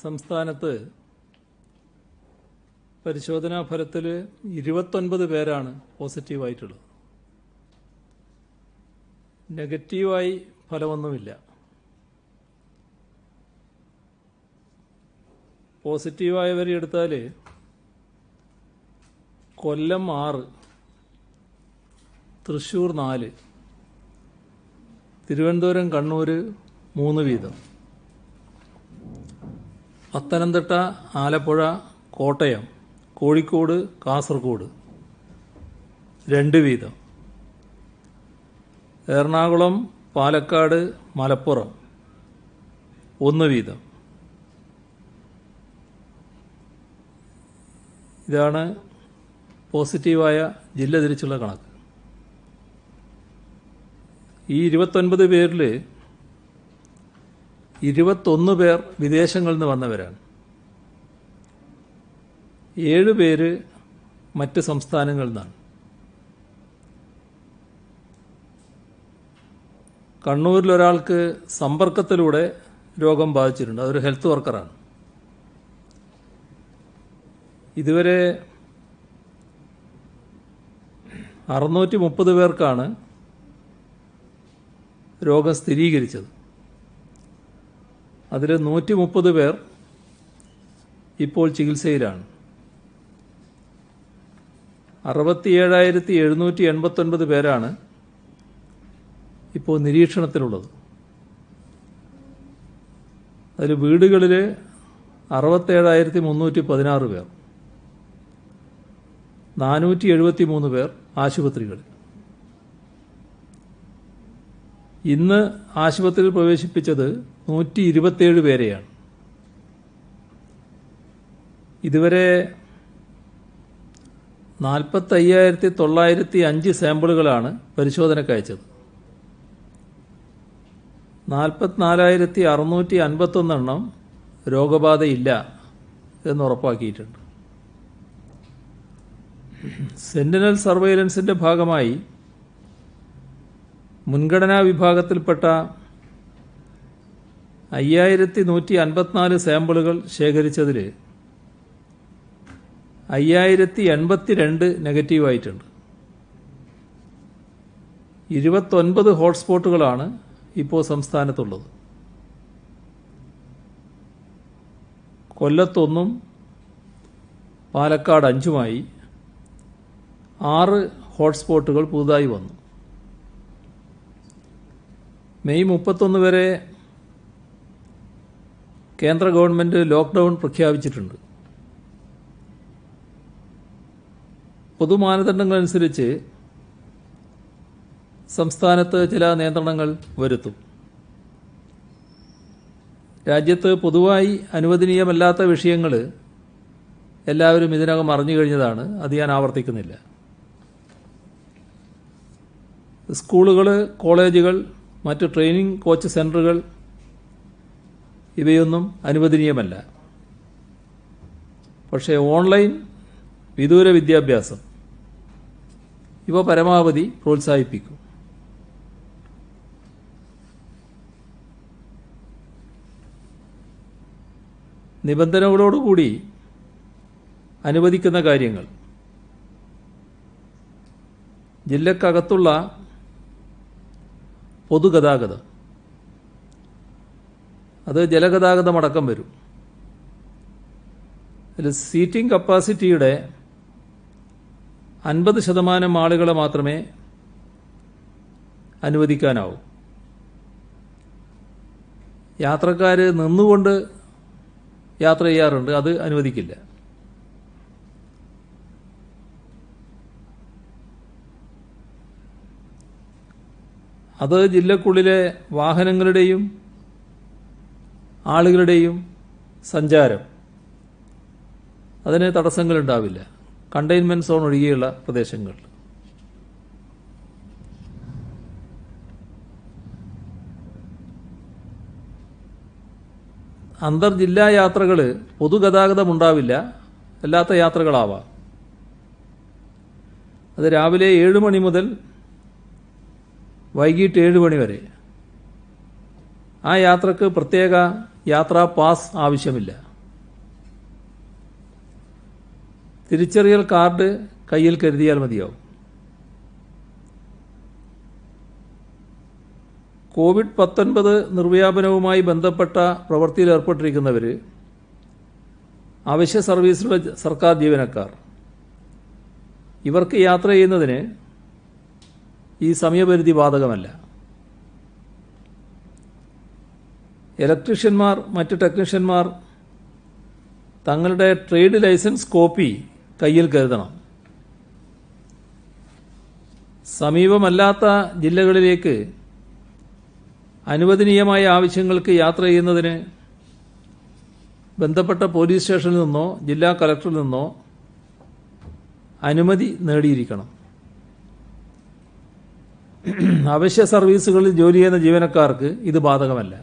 സംസ്ഥാനത്ത് പരിശോധനാ ഫലത്തിൽ 29 പേരാണ് പോസിറ്റീവായിട്ടുള്ളത്. നെഗറ്റീവായി ഫലമൊന്നുമില്ല. പോസിറ്റീവായവരെ എടുത്താൽ കൊല്ലം 6, തൃശ്ശൂർ 4, തിരുവനന്തപുരം കണ്ണൂർ 3 വീതം, പത്തനംതിട്ട, ആലപ്പുഴ, കോട്ടയം, കോഴിക്കോട്, കാസർഗോഡ് 2 വീതം, എറണാകുളം, പാലക്കാട്, മലപ്പുറം 1 വീതം. ഇതാണ് പോസിറ്റീവായ ജില്ല തിരിച്ചുള്ള കണക്ക്. ഈ 29 പേരിൽ 21 പേർ വിദേശങ്ങളിൽ നിന്ന് വന്നവരാണ്. 7 പേര് മറ്റ് സംസ്ഥാനങ്ങളിൽ നിന്നാണ്. കണ്ണൂരിൽ ഒരാൾക്ക് സമ്പർക്കത്തിലൂടെ രോഗം ബാധിച്ചിട്ടുണ്ട്. അതൊരു ഹെൽത്ത് വർക്കറാണ്. ഇതുവരെ 630 പേർക്കാണ് രോഗം സ്ഥിരീകരിച്ചത്. അതിൽ 130 പേർ ഇപ്പോൾ ചികിത്സയിലാണ്. 67,789 പേരാണ് ഇപ്പോൾ നിരീക്ഷണത്തിലുള്ളത്. അതിൽ വീടുകളിൽ 67,316 പേർ, 473 പേർ ആശുപത്രികളിൽ. ഇന്ന് ആശുപത്രിയിൽ പ്രവേശിപ്പിച്ചത് 127 പേരെയാണ്. ഇതുവരെ 45,905 സാമ്പിളുകളാണ് പരിശോധനയ്ക്ക് അയച്ചത്. 44,651 എണ്ണം രോഗബാധയില്ല എന്ന് ഉറപ്പാക്കിയിട്ടുണ്ട്. സെന്റിനൽ സർവൈലൻസിന്റെ ഭാഗമായി മുൻഗണനാ വിഭാഗത്തിൽപ്പെട്ട 5,154 സാമ്പിളുകൾ ശേഖരിച്ചതിൽ 5,082 നെഗറ്റീവായിട്ടുണ്ട്. 29 ഹോട്ട്സ്പോട്ടുകളാണ് ഇപ്പോൾ സംസ്ഥാനത്തുള്ളത്. കൊല്ലത്തൊന്നും പാലക്കാട് 5-മായി 6 ഹോട്ട്സ്പോട്ടുകൾ പുതുതായി വന്നു. മെയ് 31 വരെ കേന്ദ്ര ഗവൺമെന്റ് ലോക്ക്ഡൌൺ പ്രഖ്യാപിച്ചിട്ടുണ്ട്. പൊതുമാനദണ്ഡങ്ങളനുസരിച്ച് സംസ്ഥാനത്ത് ചില നിയന്ത്രണങ്ങൾ വരുത്തും. രാജ്യത്ത് പൊതുവായി അനുവദനീയമല്ലാത്ത വിഷയങ്ങൾ എല്ലാവരും ഇതിനകം അറിഞ്ഞു കഴിഞ്ഞതാണ്. അത് ഞാൻ ആവർത്തിക്കുന്നില്ല. സ്കൂളുകൾ, കോളേജുകൾ, മറ്റ് ട്രെയിനിങ് കോച്ച് സെന്ററുകൾ ഇവയൊന്നും അനുവദനീയമല്ല. പക്ഷേ ഓൺലൈൻ വിദൂര വിദ്യാഭ്യാസം ഇവ പരമാവധി പ്രോത്സാഹിപ്പിക്കും. നിബന്ധനകളോടുകൂടി അനുവദിക്കുന്ന കാര്യങ്ങൾ: ജില്ലക്കകത്തുള്ള പൊതുഗതാഗതം, അത് ജലഗതാഗതമടക്കം വരും. അതിൽ സീറ്റിംഗ് കപ്പാസിറ്റിയുടെ 50% ആളുകളെ മാത്രമേ അനുവദിക്കാനാവൂ. യാത്രക്കാർ നിന്നുകൊണ്ട് യാത്ര ചെയ്യാറുണ്ട്, അത് അനുവദിക്കില്ല. അത് ജില്ലക്കുള്ളിലെ വാഹനങ്ങളുടെയും ആളുകളുടെയും സഞ്ചാരം, അതിന് തടസ്സങ്ങളുണ്ടാവില്ല. കണ്ടെയ്ൻമെന്റ് സോൺ ഒഴികെയുള്ള പ്രദേശങ്ങളിൽ. അന്തർജില്ലാ യാത്രകൾ പൊതുഗതാഗതം ഉണ്ടാവില്ല, അല്ലാത്ത യാത്രകളാവാം. അത് രാവിലെ 7 മണി മുതൽ വൈകിട്ട് 7 മണി വരെ. ആ യാത്രക്ക് പ്രത്യേക യാത്രാ പാസ് ആവശ്യമില്ല. തിരിച്ചറിയൽ കാർഡ് കയ്യിൽ കരുതിയാൽ മതിയാവും. കോവിഡ്-19 നിർവ്യാപനവുമായി ബന്ധപ്പെട്ട പ്രവൃത്തിയിൽ ഏർപ്പെട്ടിരിക്കുന്നവർ, അവശ്യ സർവീസിലുള്ള സർക്കാർ ജീവനക്കാർ, ഇവർക്ക് യാത്ര ചെയ്യുന്നതിന് ഈ സമയപരിധി ബാധകമല്ല. ഇലക്ട്രീഷ്യന്മാർ, മറ്റ് ടെക്നീഷ്യന്മാർ തങ്ങളുടെ ട്രേഡ് ലൈസൻസ് കോപ്പി കയ്യിൽ കരുതണം. സമീപമല്ലാത്ത ജില്ലകളിലേക്ക് അനുവദനീയമായ ആവശ്യങ്ങൾക്ക് യാത്ര ചെയ്യുന്നതിന് ബന്ധപ്പെട്ട പോലീസ് സ്റ്റേഷനിൽ നിന്നോ ജില്ലാ കളക്ടറിൽ നിന്നോ അനുമതി നേടിയിരിക്കണം. അവശ്യ സർവീസുകളിൽ ജോലി ചെയ്യുന്ന ജീവനക്കാർക്ക് ഇത് ബാധകമല്ല.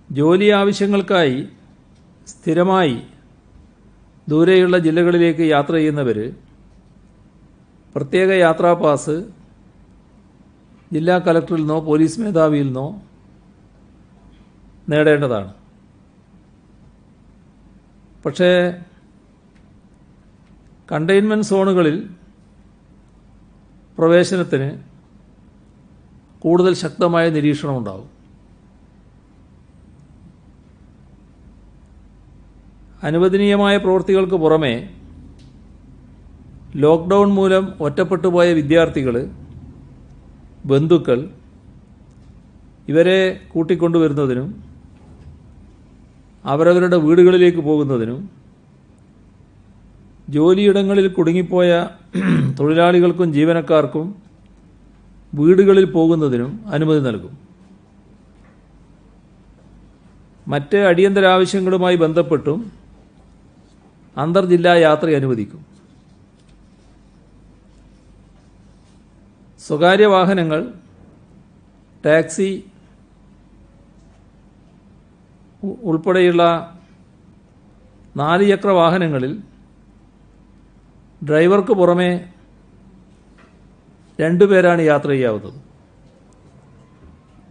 ജോലി ആവശ്യങ്ങൾക്കായി സ്ഥിരമായി ദൂരെയുള്ള ജില്ലകളിലേക്ക് യാത്ര ചെയ്യുന്നവർ പ്രത്യേക യാത്രാ പാസ് ജില്ലാ കളക്ടറിൽ നിന്നോ പോലീസ് മേധാവിയിൽ നിന്നോ നേടേണ്ടതാണ്. പക്ഷേ കണ്ടെയ്ൻമെൻറ് സോണുകളിൽ പ്രവേശനത്തിന് കൂടുതൽ ശക്തമായ നിരീക്ഷണമുണ്ടാകും. അനുവദനീയമായ പ്രവൃത്തികൾക്ക് പുറമെ ലോക്ക്ഡൗൺ മൂലം ഒറ്റപ്പെട്ടുപോയ വിദ്യാർത്ഥികൾ, ബന്ധുക്കൾ ഇവരെ കൂട്ടിക്കൊണ്ടുവരുന്നതിനും അവരവരുടെ വീടുകളിലേക്ക് പോകുന്നതിനും ജോലിയിടങ്ങളിൽ കുടുങ്ങിപ്പോയ തൊഴിലാളികൾക്കും ജീവനക്കാർക്കും വീടുകളിൽ പോകുന്നതിനും അനുമതി നൽകും. മറ്റ് അടിയന്തര ആവശ്യങ്ങളുമായി ബന്ധപ്പെട്ടും അന്തർജില്ലാ യാത്ര അനുവദിക്കും. സ്വകാര്യ വാഹനങ്ങൾ, ടാക്സി ഉൾപ്പെടെയുള്ള 4 ചക്ര വാഹനങ്ങളിൽ ഡ്രൈവർക്ക് പുറമെ 2 പേരാണ് യാത്ര ചെയ്യാവുന്നത്.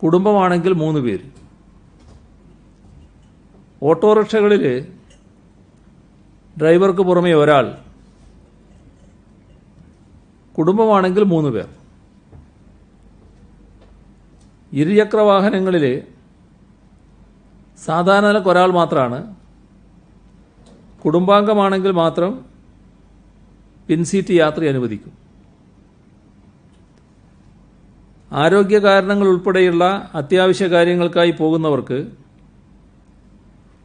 കുടുംബമാണെങ്കിൽ 3 പേര്. ഓട്ടോറിക്ഷകളിൽ ഡ്രൈവർക്ക് പുറമെ ഒരാൾ, കുടുംബമാണെങ്കിൽ 3 പേർ. ഇരുചക്ര വാഹനങ്ങളിൽ സാധാരണ ഒരാൾ മാത്രമാണ്. കുടുംബാംഗമാണെങ്കിൽ മാത്രം പിൻസീറ്റ് യാത്ര അനുവദിക്കും. ആരോഗ്യ കാരണങ്ങൾ ഉൾപ്പെടെയുള്ള അത്യാവശ്യ കാര്യങ്ങൾക്കായി പോകുന്നവർക്ക്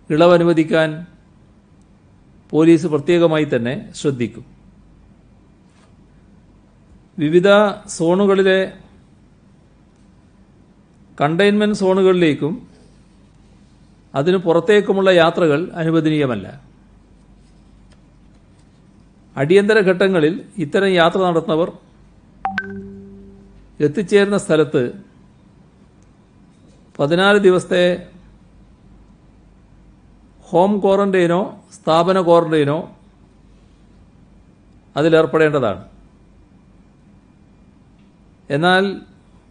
ഇളവ് അനുവദിക്കാൻ പോലീസ് പ്രത്യേകമായി തന്നെ ശ്രദ്ധിക്കും. വിവിധ സോണുകളിലെ കണ്ടെയ്ൻമെൻറ് സോണുകളിലേക്കും അതിനു പുറത്തേക്കുമുള്ള യാത്രകൾ അനുവദനീയമല്ല. അടിയന്തര ഘട്ടങ്ങളിൽ ഇത്തരം യാത്ര നടത്തുന്നവർ എത്തിച്ചേരുന്ന സ്ഥലത്ത് 14 ദിവസത്തെ ഹോം ക്വാറന്റൈനോ സ്ഥാപന ക്വാറന്റൈനോ അതിലേർപ്പെടേണ്ടതാണ്. എന്നാൽ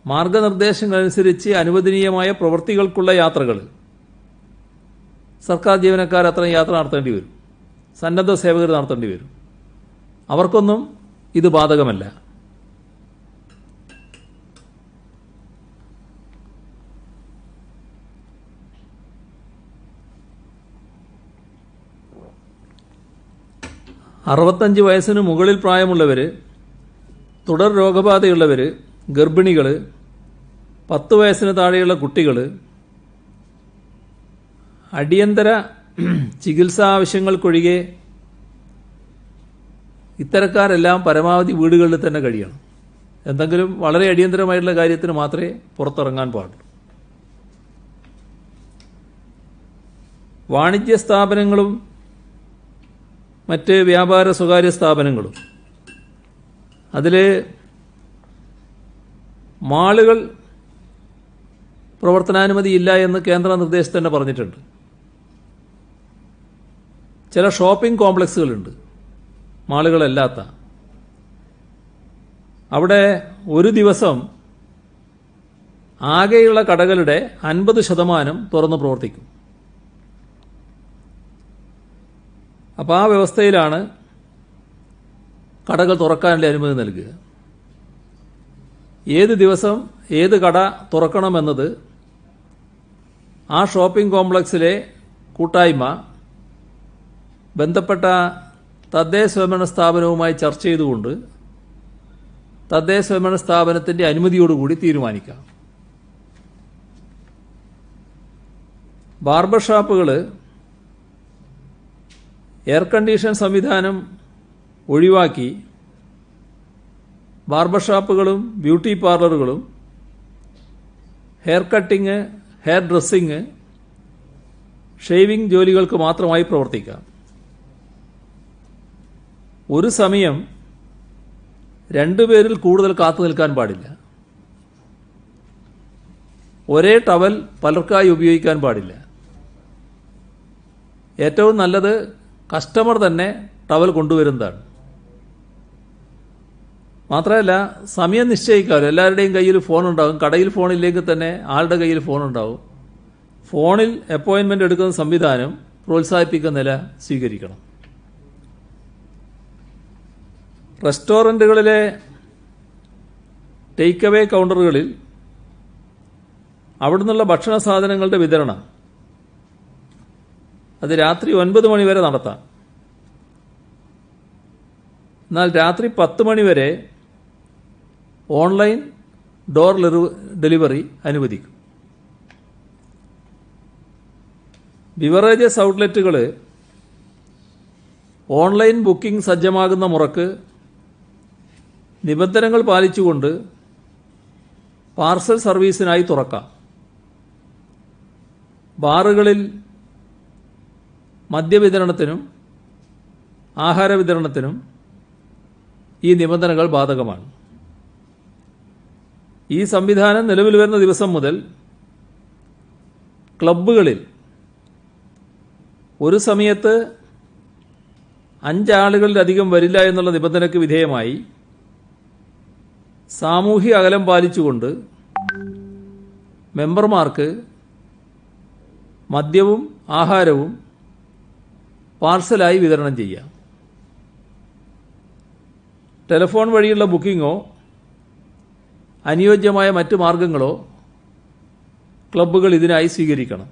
മാർഗനിർദ്ദേശങ്ങളനുസരിച്ച് അനുവദനീയമായ പ്രവൃത്തികൾക്കുള്ള യാത്രകൾ സർക്കാർ ജീവനക്കാർ അത്തരം യാത്ര നടത്തേണ്ടി വരും. സന്നദ്ധ സേവകർ നടത്തേണ്ടി വരും. അവർക്കൊന്നും ഇത് ബാധകമല്ല. അറുപത്തഞ്ച് വയസ്സിന് മുകളിൽ പ്രായമുള്ളവർ, തുടർ രോഗബാധയുള്ളവർ, ഗർഭിണികൾ, 10 വയസ്സിന് താഴെയുള്ള കുട്ടികൾ, അടിയന്തര ചികിത്സാ ആവശ്യങ്ങൾക്കൊഴികെ ഇത്തരക്കാരെല്ലാം പരമാവധി വീടുകളിൽ തന്നെ കഴിയണം. എന്തെങ്കിലും വളരെ അടിയന്തരമായിട്ടുള്ള കാര്യത്തിന് മാത്രമേ പുറത്തിറങ്ങാൻ പാടുള്ളൂ. വാണിജ്യ സ്ഥാപനങ്ങളും മറ്റ് വ്യാപാര സ്വകാര്യ സ്ഥാപനങ്ങളും, അതിൽ മാളുകൾ പ്രവർത്തനാനുമതിയില്ല എന്ന് കേന്ദ്ര നിർദ്ദേശം തന്നെ പറഞ്ഞിട്ടുണ്ട്. ചില ഷോപ്പിംഗ് കോംപ്ലക്സുകളുണ്ട്, മാളുകളല്ലാത്ത. അവിടെ ഒരു ദിവസം ആകെയുള്ള കടകളുടെ 50% തുറന്ന് പ്രവർത്തിക്കും. അപ്പോൾ ആ വ്യവസ്ഥയിലാണ് കടകൾ തുറക്കാനുള്ള അനുമതി നൽകുക. ഏത് ദിവസം ഏത് കട തുറക്കണമെന്നത് ആ ഷോപ്പിംഗ് കോംപ്ലക്സിലെ കൂട്ടായ്മ ബന്ധപ്പെട്ട തദ്ദേശ സ്വയംഭരണ സ്ഥാപനവുമായി ചർച്ച ചെയ്തുകൊണ്ട് തദ്ദേശ സ്വയംഭരണ സ്ഥാപനത്തിൻ്റെ അനുമതിയോടുകൂടി തീരുമാനിക്കാം. ബാർബർ ഷാപ്പുകൾ എയർ കണ്ടീഷൻ സംവിധാനം ഒഴിവാക്കി ബാർബർ ഷാപ്പുകളും ബ്യൂട്ടി പാർലറുകളും hair cutting, hair dressing, shaving ജോലികൾക്ക് മാത്രമായി പ്രവർത്തിക്കാം. ഒരു സമയം രണ്ടുപേരിൽ കൂടുതൽ കാത്തു നിൽക്കാൻ പാടില്ല. ഒരേ ടവൽ പലർക്കായി ഉപയോഗിക്കാൻ പാടില്ല. ഏറ്റവും നല്ലത് കസ്റ്റമർ തന്നെ ടവൽ കൊണ്ടുവരുന്നതാണ്. മാത്രമല്ല, സമയം നിശ്ചയിക്കാമല്ലോ. എല്ലാവരുടെയും കയ്യിൽ ഫോണുണ്ടാകും. കടയിൽ ഫോണില്ലെങ്കിൽ തന്നെ ആളുടെ കയ്യിൽ ഫോണുണ്ടാവും. ഫോണിൽ അപ്പോയിൻമെൻ്റ് എടുക്കുന്ന സംവിധാനം പ്രോത്സാഹിപ്പിക്കുന്ന നില സ്വീകരിക്കണം. റെസ്റ്റോറൻറ്റുകളിലെ ടേക്ക് അവേ കൗണ്ടറുകളിൽ അവിടുന്നുള്ള ഭക്ഷണ സാധനങ്ങളുടെ വിതരണം അത് രാത്രി 9 മണി വരെ നടത്താം. എന്നാൽ രാത്രി 10 മണി വരെ ഓൺലൈൻ ഡോർ ഡെലിവറി അനുവദിക്കും. ബിവറേജസ് ഔട്ട്ലെറ്റുകൾ ഓൺലൈൻ ബുക്കിംഗ് സജ്ജമാകുന്ന മുറക്ക് നിബന്ധനകൾ പാലിച്ചുകൊണ്ട് പാർസൽ സർവീസിനായി തുറക്കാം. ബാറുകളിൽ മദ്യവിതരണത്തിനും ആഹാര വിതരണത്തിനും ഈ നിബന്ധനകൾ ബാധകമാണ്. ഈ സംവിധാനം നിലവിൽ വരുന്ന ദിവസം മുതൽ ക്ലബ്ബുകളിൽ ഒരു സമയത്ത് 5 ആളുകളിലധികം വരില്ല എന്നുള്ള നിബന്ധനയ്ക്ക് വിധേയമായി സാമൂഹിക അകലം പാലിച്ചുകൊണ്ട് മെമ്പർമാർക്ക് മദ്യവും ആഹാരവും പാർസലായി വിതരണം ചെയ്യാം. ടെലിഫോൺ വഴിയുള്ള ബുക്കിങ്ങോ അനുയോജ്യമായ മറ്റു മാർഗങ്ങളോ ക്ലബ്ബുകൾ ഇതിനായി സ്വീകരിക്കണം.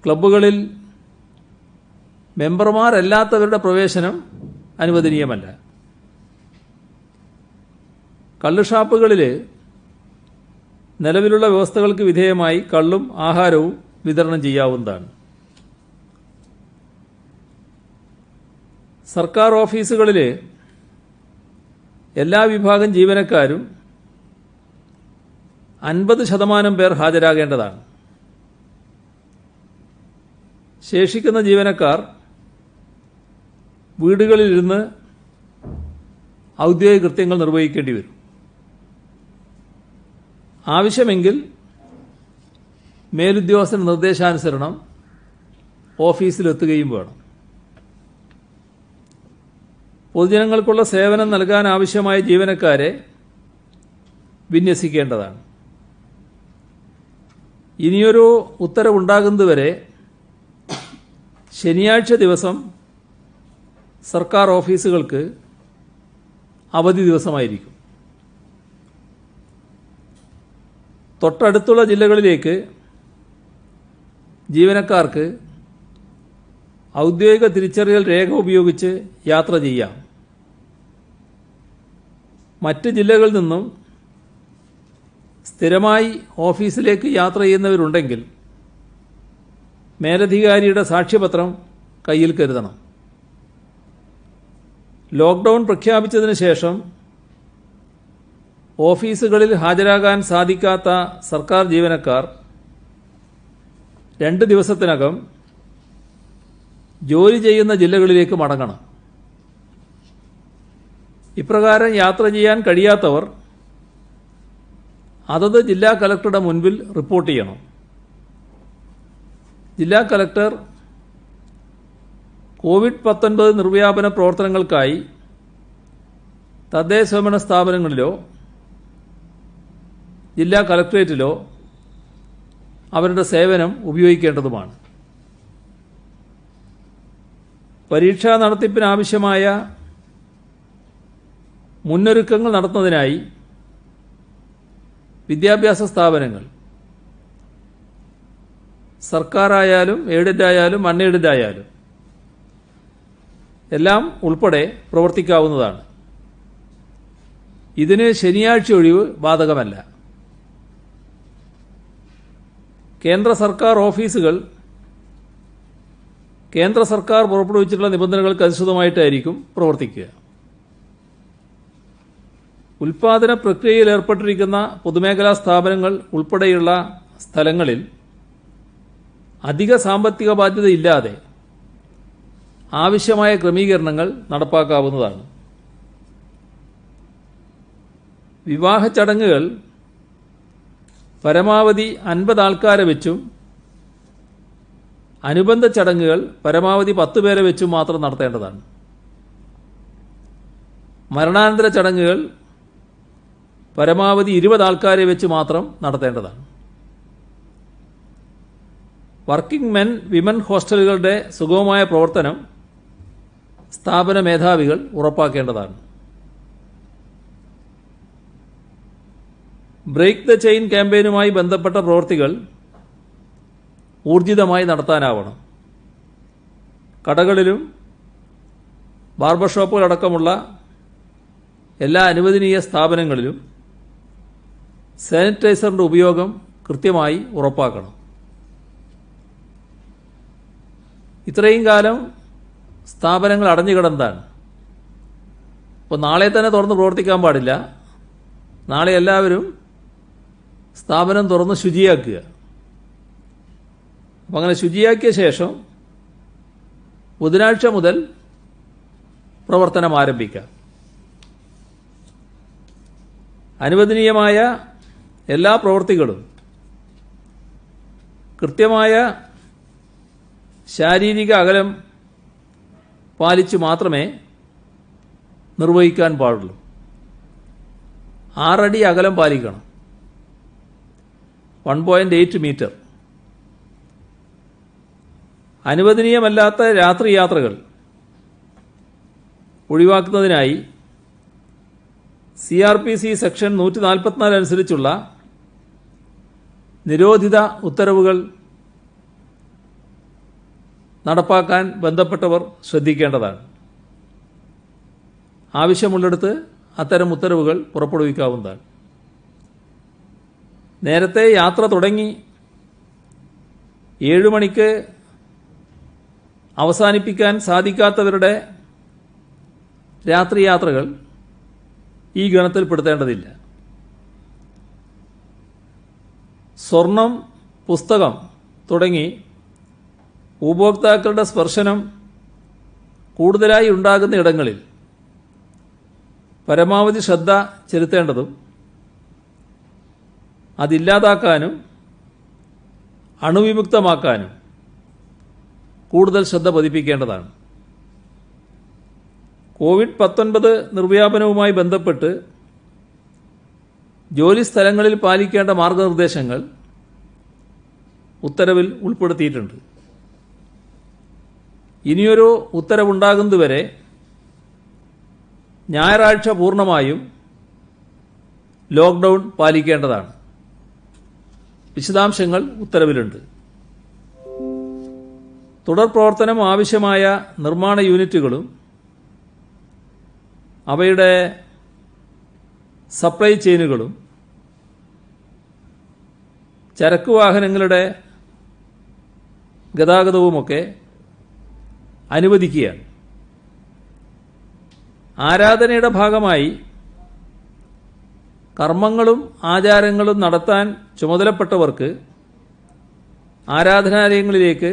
ക്ലബ്ബുകളിൽ മെമ്പർമാരല്ലാത്തവരുടെ പ്രവേശനം അനുവദനീയമല്ല. കള്ളുഷാപ്പുകളിൽ നിലവിലുള്ള വ്യവസ്ഥകൾക്ക് വിധേയമായി കള്ളും ആഹാരവും വിതരണം ചെയ്യാവുന്നതാണ്. സർക്കാർ ഓഫീസുകളിൽ എല്ലാ വിഭാഗം ജീവനക്കാരും 50% പേർ ഹാജരാകേണ്ടതാണ്. ശേഷിക്കുന്ന ജീവനക്കാർ വീടുകളിലിരുന്ന് ഔദ്യോഗിക കൃത്യങ്ങൾ നിർവഹിക്കേണ്ടി വരും. ആവശ്യമെങ്കിൽ മേലുദ്യോഗസ്ഥന്റെ നിർദ്ദേശാനുസരണം ഓഫീസിലെത്തുകയും വേണം. പൊതുജനങ്ങൾക്കുള്ള സേവനം നൽകാൻ ആവശ്യമായ ജീവനക്കാരെ വിന്യസിക്കേണ്ടതാണ്. ഇനിയൊരു ഉത്തരവുണ്ടാകുന്നതുവരെ ശനിയാഴ്ച ദിവസം സർക്കാർ ഓഫീസുകൾക്ക് അവധി ദിവസമായിരിക്കും. തൊട്ടടുത്തുള്ള ജില്ലകളിലേക്ക് ജീവനക്കാർക്ക് ഔദ്യോഗിക തിരിച്ചറിയൽ രേഖ ഉപയോഗിച്ച് യാത്ര ചെയ്യാം. മറ്റ് ജില്ലകളിൽ നിന്നും സ്ഥിരമായി ഓഫീസിലേക്ക് യാത്ര ചെയ്യുന്നവരുണ്ടെങ്കിൽ മേലധികാരിയുടെ സാക്ഷ്യപത്രം കയ്യിൽ കരുതണം. ലോക്ക്ഡൗൺ പ്രഖ്യാപിച്ചതിന് ശേഷം ഓഫീസുകളിൽ ഹാജരാകാൻ സാധിക്കാത്ത സർക്കാർ ജീവനക്കാർ 2 ദിവസത്തിനകം ജോലി ചെയ്യുന്ന ജില്ലകളിലേക്ക് മടങ്ങണം. ഇപ്രകാരം യാത്ര ചെയ്യാൻ കഴിയാത്തവർ അതത് ജില്ലാ കലക്ടറുടെ മുൻപിൽ റിപ്പോർട്ട് ചെയ്യണം. ജില്ലാ കലക്ടർ കോവിഡ്-19 നിർവ്യാപന പ്രവർത്തനങ്ങൾക്കായി തദ്ദേശ സ്വയംഭരണ സ്ഥാപനങ്ങളിലോ ജില്ലാ കലക്ടറേറ്റിലോ അവരുടെ സേവനം ഉപയോഗിക്കേണ്ടതുമാണ്. പരീക്ഷാ നടത്തിപ്പിനാവശ്യമായ മുന്നൊരുക്കങ്ങൾ നടത്തുന്നതിനായി വിദ്യാഭ്യാസ സ്ഥാപനങ്ങൾ സർക്കാരായാലും എയ്ഡഡ് ആയാലും അൺഎയ്ഡഡ് ആയാലും എല്ലാം ഉൾപ്പെടെ പ്രവർത്തിക്കാവുന്നതാണ്. ഇതിന് ശനിയാഴ്ച ഒഴിവ് ബാധകമല്ല. കേന്ദ്ര സർക്കാർ ഓഫീസുകൾ കേന്ദ്ര സർക്കാർ പുറപ്പെടുവിച്ചിട്ടുള്ള നിബന്ധനകൾക്ക് അനുസൃതമായിട്ടായിരിക്കും പ്രവർത്തിക്കുക. ഉൽപാദന പ്രക്രിയയിൽ ഏർപ്പെട്ടിരിക്കുന്ന പൊതുമേഖലാ സ്ഥാപനങ്ങൾ ഉൾപ്പെടെയുള്ള സ്ഥലങ്ങളിൽ അധിക സാമ്പത്തിക ബാധ്യതയില്ലാതെ ആവശ്യമായ ക്രമീകരണങ്ങൾ നടപ്പാക്കാവുന്നതാണ്. വിവാഹ ചടങ്ങുകൾ പരമാവധി 50 ആൾക്കാരെ വെച്ചും അനുബന്ധ ചടങ്ങുകൾ പരമാവധി 10 പേരെ വെച്ചും മാത്രം നടത്തേണ്ടതാണ്. മരണാനന്തര ചടങ്ങുകൾ പരമാവധി 20 ആൾക്കാരെ വെച്ച് മാത്രം നടത്തേണ്ടതാണ്. വർക്കിംഗ് മെൻ വിമൻ ഹോസ്റ്റലുകളുടെ സുഗമമായ പ്രവർത്തനം സ്ഥാപന മേധാവികൾ ഉറപ്പാക്കേണ്ടതാണ്. ബ്രേക്ക് ദ ചെയിൻ ക്യാമ്പയിനുമായി ബന്ധപ്പെട്ട പ്രവൃത്തികൾ ഊർജിതമായി നടത്താനാവണം. കടകളിലും ബാർബർ ഷോപ്പുകളടക്കമുള്ള എല്ലാ അനുവദനീയ സ്ഥാപനങ്ങളിലും സാനിറ്റൈസറിന്റെ ഉപയോഗം കൃത്യമായി ഉറപ്പാക്കണം. ഇത്രയും കാലം സ്ഥാപനങ്ങൾ അടഞ്ഞുകിടന്നതാണ്. അപ്പോൾ നാളെ തന്നെ തുറന്ന് പ്രവർത്തിക്കാൻ പാടില്ല. നാളെ എല്ലാവരും സ്ഥാപനം തുറന്ന് ശുചിയാക്കുക. അപ്പം അങ്ങനെ ശുചിയാക്കിയ ശേഷം ബുധനാഴ്ച മുതൽ പ്രവർത്തനം ആരംഭിക്കാം. അനുവദനീയമായ എല്ലാ പ്രവൃത്തികളും കൃത്യമായ ശാരീരിക അകലം പാലിച്ച് മാത്രമേ നിർവഹിക്കാൻ പാടുള്ളൂ. 6 അടി അകലം പാലിക്കണം. 1.8 മീറ്റർ. അനുവദനീയമല്ലാത്ത രാത്രി യാത്രകൾ ഒഴിവാക്കുന്നതിനായി CRPC സെക്ഷൻ 144 അനുസരിച്ചുള്ള നിരോധിത ഉത്തരവുകൾ നടപ്പാക്കാൻ ബന്ധപ്പെട്ടവർ ശ്രദ്ധിക്കേണ്ടതാണ്. ആവശ്യമുള്ളിടത്ത് അത്തരം ഉത്തരവുകൾ പുറപ്പെടുവിക്കാവുന്നതാണ്. നേരത്തെ യാത്ര തുടങ്ങി 7 മണിക്ക് അവസാനിപ്പിക്കാൻ സാധിക്കാത്തവരുടെ രാത്രി യാത്രകൾ ഈ ഗണത്തിൽപ്പെടുത്തേണ്ടതില്ല. സ്വർണം, പുസ്തകം തുടങ്ങി ഉപഭോക്താക്കളുടെ സ്പർശനം കൂടുതലായി ഉണ്ടാകുന്ന ഇടങ്ങളിൽ പരമാവധി ശ്രദ്ധ ചെലുത്തേണ്ടതും അതില്ലാതാക്കാനും അണുവിമുക്തമാക്കാനും കൂടുതൽ ശ്രദ്ധ പതിപ്പിക്കേണ്ടതാണ്. കോവിഡ്-19 നിർവ്യാപനവുമായി ബന്ധപ്പെട്ട് ജോലിസ്ഥലങ്ങളിൽ പാലിക്കേണ്ട മാർഗനിർദ്ദേശങ്ങൾ ഉത്തരവിൽ ഉൾപ്പെടുത്തിയിട്ടുണ്ട്. ഇനിയൊരു ഉത്തരവുണ്ടാകുന്നതുവരെ ഞായറാഴ്ച പൂർണ്ണമായും ലോക്ക്ഡൌൺ പാലിക്കേണ്ടതാണ്. വിശദാംശങ്ങൾ ഉത്തരവിലുണ്ട്. തുടർ പ്രവർത്തനം ആവശ്യമായ നിർമ്മാണ യൂണിറ്റുകളും അവയുടെ സപ്ലൈ ചെയിനുകളും ചരക്ക് വാഹനങ്ങളുടെ ഗതാഗതവുമൊക്കെ അനുവദിക്കുകയാണ്. ആരാധനയുടെ ഭാഗമായി കർമ്മങ്ങളും ആചാരങ്ങളും നടത്താൻ ചുമതലപ്പെട്ടവർക്ക് ആരാധനാലയങ്ങളിലേക്ക്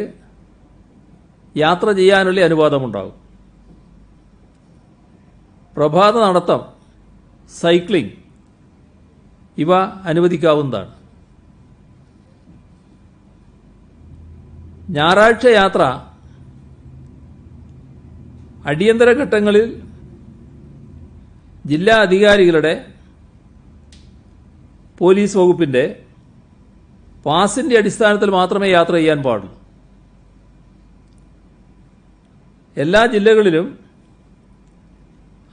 യാത്ര ചെയ്യാനുള്ള അനുവാദമുണ്ടാകും. പ്രഭാത നടത്തം, സൈക്ലിംഗ് ഇവ അനുവദിക്കാവുന്നതാണ്. ഞായറാഴ്ച യാത്ര അടിയന്തര ഘട്ടങ്ങളിൽ ജില്ലാ അധികാരികളുടെ പോലീസ് വകുപ്പിന്റെ പാസിന്റെ അടിസ്ഥാനത്തിൽ മാത്രമേ യാത്ര ചെയ്യാൻ പാടുള്ളൂ. എല്ലാ ജില്ലകളിലും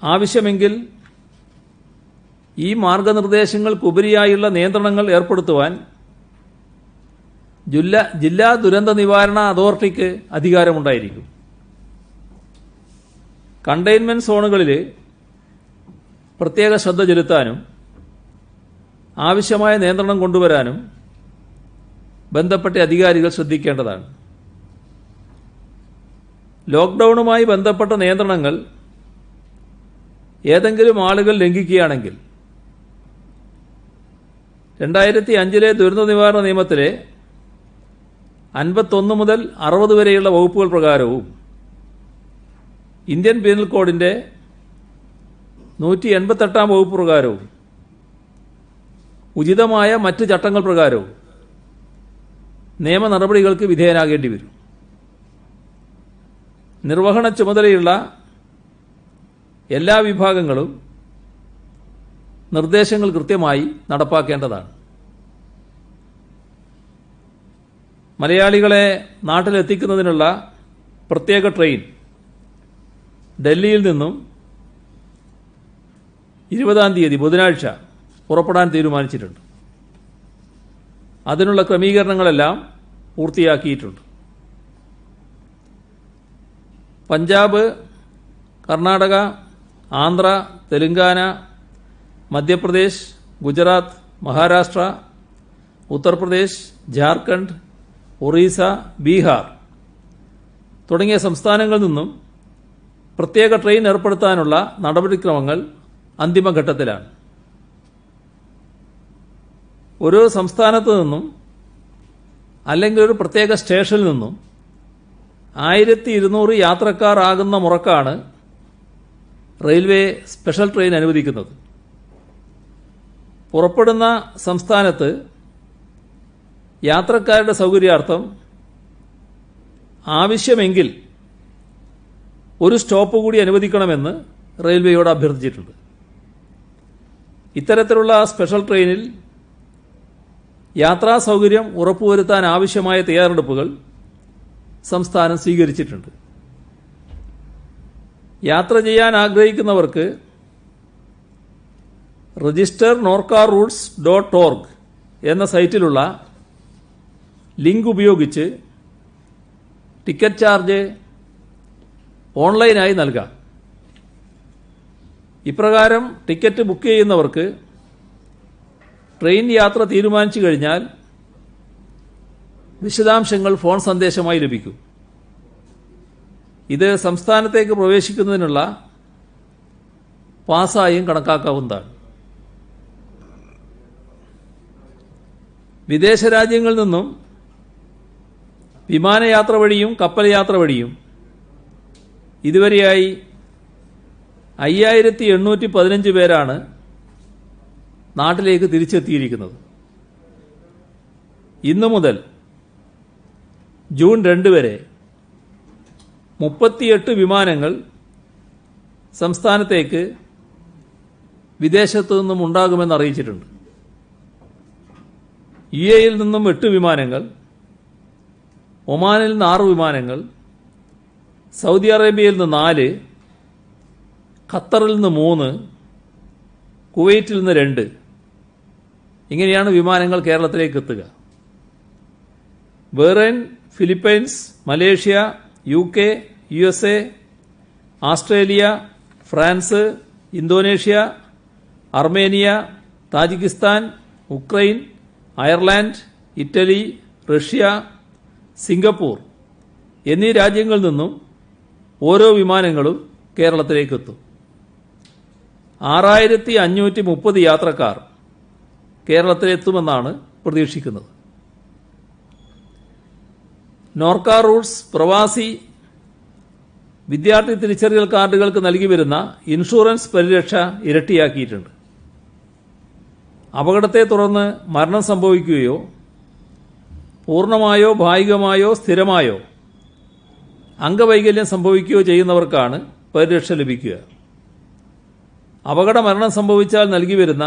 ആവശ്യമെങ്കിൽ ഈ മാർഗനിർദ്ദേശങ്ങൾക്കുപരിയായുള്ള നിയന്ത്രണങ്ങൾ ഏർപ്പെടുത്തുവാൻ ജില്ലാ ദുരന്ത നിവാരണ അതോറിറ്റിക്ക് അധികാരമുണ്ടായിരിക്കും. കണ്ടെയ്ൻമെന്റ് സോണുകളിൽ പ്രത്യേക ശ്രദ്ധ ചെലുത്താനും ആവശ്യമായ നിയന്ത്രണം കൊണ്ടുവരാനും ബന്ധപ്പെട്ട അധികാരികൾ ശ്രദ്ധിക്കേണ്ടതാണ്. ലോക്ക്ഡൌണുമായി ബന്ധപ്പെട്ട നിയന്ത്രണങ്ങൾ ഏതെങ്കിലും ആളുകൾ ലംഘിക്കുകയാണെങ്കിൽ 2005 ദുരന്ത നിവാരണ നിയമത്തിലെ 51 മുതൽ 60 വരെയുള്ള വകുപ്പുകൾ പ്രകാരവും ഇന്ത്യൻ പീനൽ കോഡിന്റെ 188 വകുപ്പ് പ്രകാരവും ഉചിതമായ മറ്റ് ചട്ടങ്ങൾ പ്രകാരവും നിയമ നടപടികൾക്ക് വിധേയനാകേണ്ടി വരും. നിർവഹണ ചുമതലയുള്ള എല്ലാ വിഭാഗങ്ങളും നിർദ്ദേശങ്ങൾ കൃത്യമായി നടപ്പാക്കേണ്ടതാണ്. മലയാളികളെ നാട്ടിലെത്തിക്കുന്നതിനുള്ള പ്രത്യേക ട്രെയിൻ ഡൽഹിയിൽ നിന്നും 20-ാം തീയതി ബുധനാഴ്ച പുറപ്പെടാൻ തീരുമാനിച്ചിട്ടുണ്ട്. അതിനുള്ള ക്രമീകരണങ്ങളെല്ലാം പൂർത്തിയാക്കിയിട്ടുണ്ട്. പഞ്ചാബ്, കർണാടക, ആന്ധ്ര, തെലങ്കാന, മധ്യപ്രദേശ്, ഗുജറാത്ത്, മഹാരാഷ്ട്ര, ഉത്തർപ്രദേശ്, ജാർഖണ്ഡ്, ഒറീസ, ബീഹാർ തുടങ്ങിയ സംസ്ഥാനങ്ങളിൽ നിന്നും പ്രത്യേക ട്രെയിൻ ഏർപ്പെടുത്താനുള്ള നടപടിക്രമങ്ങൾ അന്തിമഘട്ടത്തിലാണ്. ഒരു സംസ്ഥാനത്ത് നിന്നും അല്ലെങ്കിൽ ഒരു പ്രത്യേക സ്റ്റേഷനിൽ നിന്നും 1200 യാത്രക്കാർ ആകുന്ന മുറക്കാണ് റെയിൽവേ സ്പെഷ്യൽ ട്രെയിൻ അനുവദിക്കുന്നത്. പുറപ്പെടുന്ന സംസ്ഥാനത്ത് യാത്രക്കാരുടെ സൗകര്യാർത്ഥം ആവശ്യമെങ്കിൽ ഒരു സ്റ്റോപ്പ് കൂടി അനുവദിക്കണമെന്ന് റെയിൽവേയോട് അഭ്യർത്ഥിച്ചിട്ടുണ്ട്. ഇത്തരത്തിലുള്ള സ്പെഷ്യൽ ട്രെയിനിൽ യാത്രാ സൗകര്യം ഉറപ്പുവരുത്താൻ ആവശ്യമായ തയ്യാറെടുപ്പുകൾ സംസ്ഥാനം സ്വീകരിച്ചിട്ടുണ്ട്. യാത്ര ചെയ്യാൻ ആഗ്രഹിക്കുന്നവർക്ക് രജിസ്റ്റർ norcaroutes.org എന്ന സൈറ്റിലുള്ള ലിങ്ക് ഉപയോഗിച്ച് ടിക്കറ്റ് ചാർജ് ഓൺലൈനായി നൽകാം. ഇപ്രകാരം ടിക്കറ്റ് ബുക്ക് ചെയ്യുന്നവർക്ക് ട്രെയിൻ യാത്ര തീരുമാനിച്ചു കഴിഞ്ഞാൽ വിശദാംശങ്ങൾ ഫോൺ സന്ദേശമായി ലഭിക്കും. ഇത് സംസ്ഥാനത്തേക്ക് പ്രവേശിക്കുന്നതിനുള്ള പാസ്സായും കണക്കാക്കാവുന്നതാണ്. വിദേശ രാജ്യങ്ങളിൽ നിന്നും വിമാനയാത്ര വഴിയും കപ്പൽ യാത്ര വഴിയും ഇതുവരെയായി 5815 പേരാണ് നാട്ടിലേക്ക് തിരിച്ചെത്തിയിരിക്കുന്നത്. ഇന്നു മുതൽ ജൂൺ 2 വരെ 38 വിമാനങ്ങൾ സംസ്ഥാനത്തേക്ക് വിദേശത്തു നിന്നും ഉണ്ടാകുമെന്ന് അറിയിച്ചിട്ടുണ്ട്. UAEയിൽ നിന്നും 8 വിമാനങ്ങൾ, ഒമാനിൽ നിന്ന് 6 വിമാനങ്ങൾ, സൗദി അറേബ്യയിൽ നിന്ന് 4, ഖത്തറിൽ നിന്ന് 3, കുവൈറ്റിൽ നിന്ന് 2 ഇങ്ങനെയാണ് വിമാനങ്ങൾ കേരളത്തിലേക്ക് എത്തുക. Bahrain, Philippines, Malaysia, UK, USA, Australia, France, Indonesia, Armenia, Tajikistan, Ukraine, Ireland, Italy, Russia, Singapore എന്നീ രാജ്യങ്ങളിൽ നിന്നും ഓരോ വിമാനങ്ങളും കേരളത്തിലേക്ക് എത്തും. 6530 യാത്രക്കാർ കേരളത്തിലെത്തുമെന്നാണ് പ്രതീക്ഷിക്കുന്നത്. നോർക്ക റൂട്ട്സ് പ്രവാസി വിദ്യാർത്ഥി തിരിച്ചറിയൽ കാർഡുകൾക്ക് നൽകി വരുന്ന ഇൻഷുറൻസ് പരിരക്ഷ ഇരട്ടിയാക്കിയിട്ടുണ്ട്. അപകടത്തെ തുടർന്ന് മരണം സംഭവിക്കുകയോ പൂർണ്ണമായോ ഭാഗികമായോ സ്ഥിരമായോ അംഗവൈകല്യം സംഭവിക്കുകയോ ചെയ്യുന്നവർക്കാണ് പരിരക്ഷ ലഭിക്കുക. അപകട മരണം സംഭവിച്ചാൽ നൽകി വരുന്ന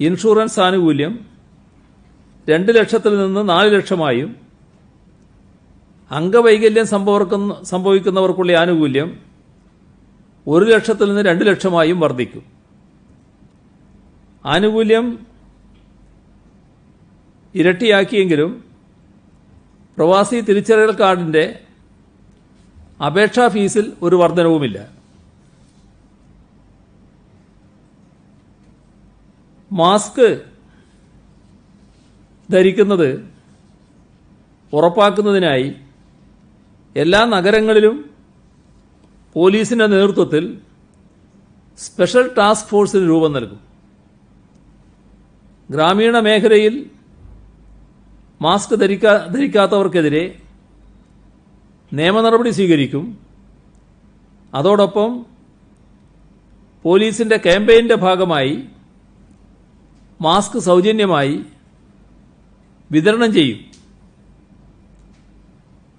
ഇൻഷുറൻസ് ആനുകൂല്യം 2 ലക്ഷത്തിൽ നിന്ന് 4 ലക്ഷമായും അംഗവൈകല്യം സംഭവിക്കുന്നവർക്കുള്ള ആനുകൂല്യം 1 ലക്ഷത്തിൽ നിന്ന് 2 ലക്ഷമായും വർദ്ധിക്കും. ആനുകൂല്യം ഇരട്ടിയാക്കിയെങ്കിലും പ്രവാസി തിരിച്ചറിയൽ കാർഡിന്റെ അപേക്ഷാ ഫീസിൽ ഒരു വർധനവുമില്ല. മാസ്ക് ധരിക്കുന്നത് ഉറപ്പാക്കുന്നതിനായി എല്ലാ നഗരങ്ങളിലും പോലീസിന്റെ നേതൃത്വത്തിൽ സ്പെഷ്യൽ ടാസ്ക് ഫോഴ്സിന് രൂപം നൽകും. ഗ്രാമീണ മേഖലയിൽ മാസ്ക് ധരിക്കാത്തവർക്കെതിരെ നിയമ നടപടി സ്വീകരിക്കും. അതോടൊപ്പം പോലീസിന്റെ ക്യാമ്പയിന്റെ ഭാഗമായി മാസ്ക് സൗജന്യമായി വിതരണം ചെയ്യും.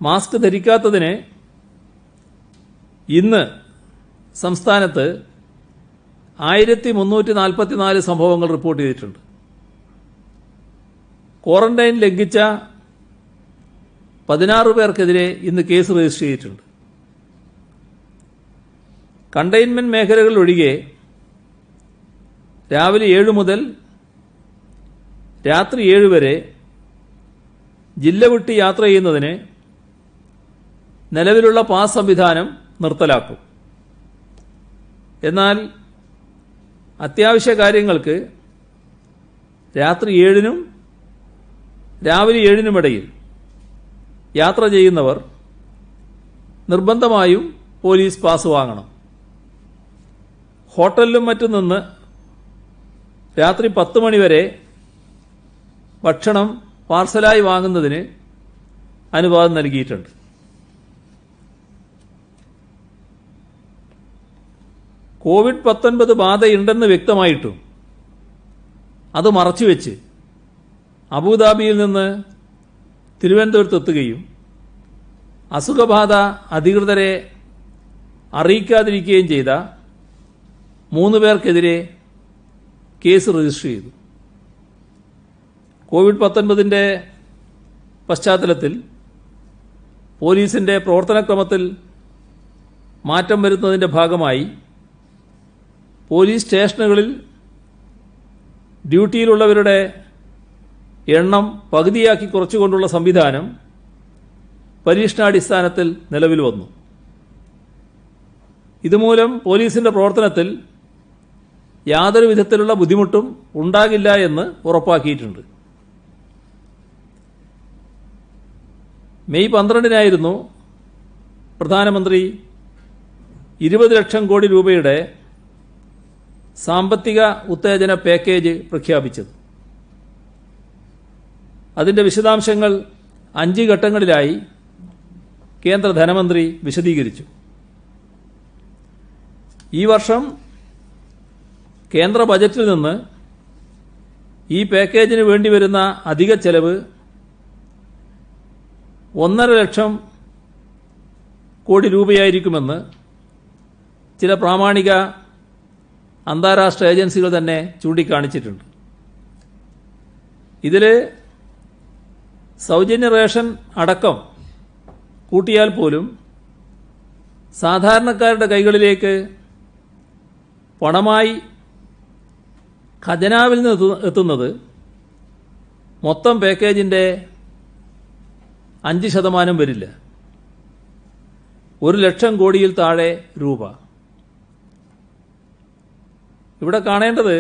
മാസ്ക് ധരിക്കാത്തതിന് ഇന്ന് സംസ്ഥാനത്ത് 1344 സംഭവങ്ങൾ റിപ്പോർട്ട് ചെയ്തിട്ടുണ്ട്. ക്വാറന്റൈൻ ലംഘിച്ച 16 പേർക്കെതിരെ ഇന്ന് കേസ് രജിസ്റ്റർ ചെയ്തിട്ടുണ്ട്. കണ്ടെയ്ൻമെന്റ് മേഖലകൾ ഒഴികെ രാവിലെ 7 മുതൽ രാത്രി 7 വരെ ജില്ല വിട്ട് യാത്ര ചെയ്യുന്നതിന് നിലവിലുള്ള പാസ് സംവിധാനം നിർത്തലാക്കും. എന്നാൽ അത്യാവശ്യ കാര്യങ്ങൾക്ക് രാത്രി 7-നും രാവിലെ 7-നുമിടയിൽ യാത്ര ചെയ്യുന്നവർ നിർബന്ധമായും പോലീസ് പാസ് വാങ്ങണം. ഹോട്ടലിലും മറ്റും നിന്ന് രാത്രി 10 മണി വരെ ഭക്ഷണം പാർസലായി വാങ്ങുന്നതിന് അനുവാദം നൽകിയിട്ടുണ്ട്. കോവിഡ്-19 ബാധയുണ്ടെന്ന് വ്യക്തമായിട്ടും അത് മറച്ചുവെച്ച് അബുദാബിയിൽ നിന്ന് തിരുവനന്തപുരത്തെത്തുകയും അസുഖബാധ അധികൃതരെ അറിയിക്കാതിരിക്കുകയും ചെയ്ത 3 പേർക്കെതിരെ കേസ് രജിസ്റ്റർ ചെയ്തു. കോവിഡ്-19 പശ്ചാത്തലത്തിൽ പോലീസിന്റെ പ്രവർത്തനക്രമത്തിൽ മാറ്റം വരുത്തുന്നതിന്റെ ഭാഗമായി പോലീസ് സ്റ്റേഷനുകളിൽ ഡ്യൂട്ടിയിലുള്ളവരുടെ എണ്ണം പകുതിയാക്കി കുറച്ചുകൊണ്ടുള്ള സംവിധാനം പരീക്ഷണാടിസ്ഥാനത്തിൽ നിലവിൽ വന്നു. ഇതുമൂലം പോലീസിന്റെ പ്രവർത്തനത്തിൽ യാതൊരു വിധത്തിലുള്ള ബുദ്ധിമുട്ടും ഉണ്ടാകില്ല എന്ന് ഉറപ്പാക്കിയിട്ടുണ്ട്. മെയ് 12-നായിരുന്നു പ്രധാനമന്ത്രി 20 ലക്ഷം കോടി രൂപയുടെ സാമ്പത്തിക ഉത്തേജന പാക്കേജ് പ്രഖ്യാപിച്ചത്. അതിന്റെ വിശദാംശങ്ങൾ 5 ഘട്ടങ്ങളിലായി കേന്ദ്ര ധനമന്ത്രി വിശദീകരിച്ചു. ഈ വർഷം കേന്ദ്ര ബജറ്റിൽ നിന്ന് ഈ പാക്കേജിന് വേണ്ടിവരുന്ന അധിക ചെലവ് 1.5 ലക്ഷം കോടി രൂപയായിരിക്കുമെന്ന് ചില പ്രാമാണിക അന്താരാഷ്ട്ര ഏജൻസികൾ തന്നെ ചൂണ്ടിക്കാണിച്ചിട്ടുണ്ട്. ഇതിൽ സൗജന്യ റേഷൻ അടക്കം കൂട്ടിയാൽ പോലും സാധാരണക്കാരുടെ കൈകളിലേക്ക് പണമായി ഖജനാവിൽ നിന്ന് എത്തുന്നത് മൊത്തം പാക്കേജിന്റെ 5% വരില്ല. 1 ലക്ഷം കോടിയിൽ താഴെ രൂപ. ഇവിടെ കാണേണ്ടത്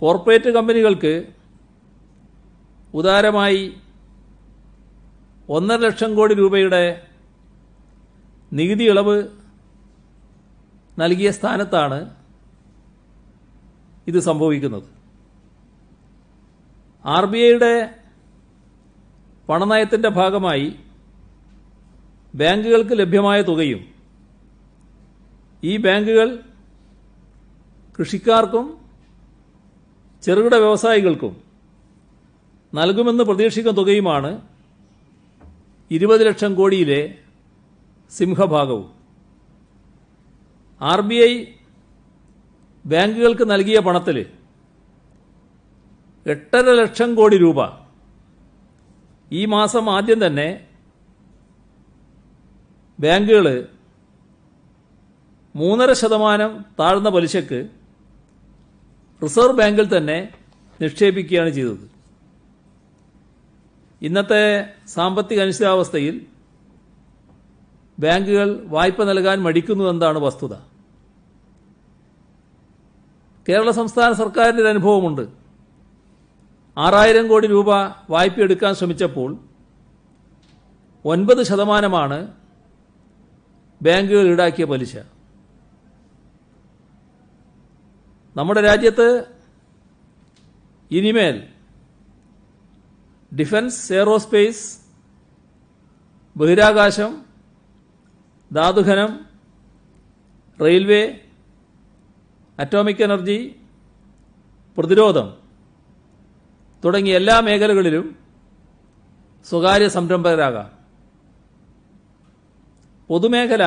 കോർപ്പറേറ്റ് കമ്പനികൾക്ക് ഉദാരമായി 1.5 ലക്ഷം കോടി രൂപയുടെ നികുതി ഇളവ് നൽകിയ സ്ഥാനത്താണ് ഇത് സംഭവിക്കുന്നത്. RBIയുടെ പണനയത്തിന്റെ ഭാഗമായി ബാങ്കുകൾക്ക് ലഭ്യമായ തുകയും ഈ ബാങ്കുകൾ കൃഷിക്കാർക്കും ചെറുകിട വ്യവസായികൾക്കും നൽകുമെന്ന് പ്രതീക്ഷിക്കുന്ന തുകയുമാണ് 20 ലക്ഷം കോടിയിലെ സിംഹഭാഗവും. RBI ബാങ്കുകൾക്ക് നൽകിയ പണത്തിൽ 8.5 ലക്ഷം കോടി രൂപ ഈ മാസം ആദ്യം തന്നെ ബാങ്കുകൾ 3.5% താഴ്ന്ന പലിശക്ക് റിസർവ് ബാങ്കിൽ തന്നെ നിക്ഷേപിക്കുകയാണ് ചെയ്തത്. ഇന്നത്തെ സാമ്പത്തിക അനിശ്ചിതാവസ്ഥയിൽ ബാങ്കുകൾ വായ്പ നൽകാൻ മടിക്കുന്നു എന്നതാണ് വസ്തുത. കേരള സംസ്ഥാന സർക്കാരിൻ്റെ ഒരു അനുഭവമുണ്ട്. 6,000 കോടി രൂപ വായ്പ എടുക്കാൻ ശ്രമിച്ചപ്പോൾ 9% ബാങ്കുകൾ ഈടാക്കിയ പലിശ. നമ്മുടെ രാജ്യത്ത് ഇനിമേൽ ഡിഫൻസ്, എയ്റോസ്പേസ്, ബഹിരാകാശം, ധാതുഖനം, റെയിൽവേ, അറ്റോമിക് എനർജി, പ്രതിരോധം തുടങ്ങിയ എല്ലാ മേഖലകളിലും സ്വകാര്യ സംരംഭകരാകാം. പൊതുമേഖല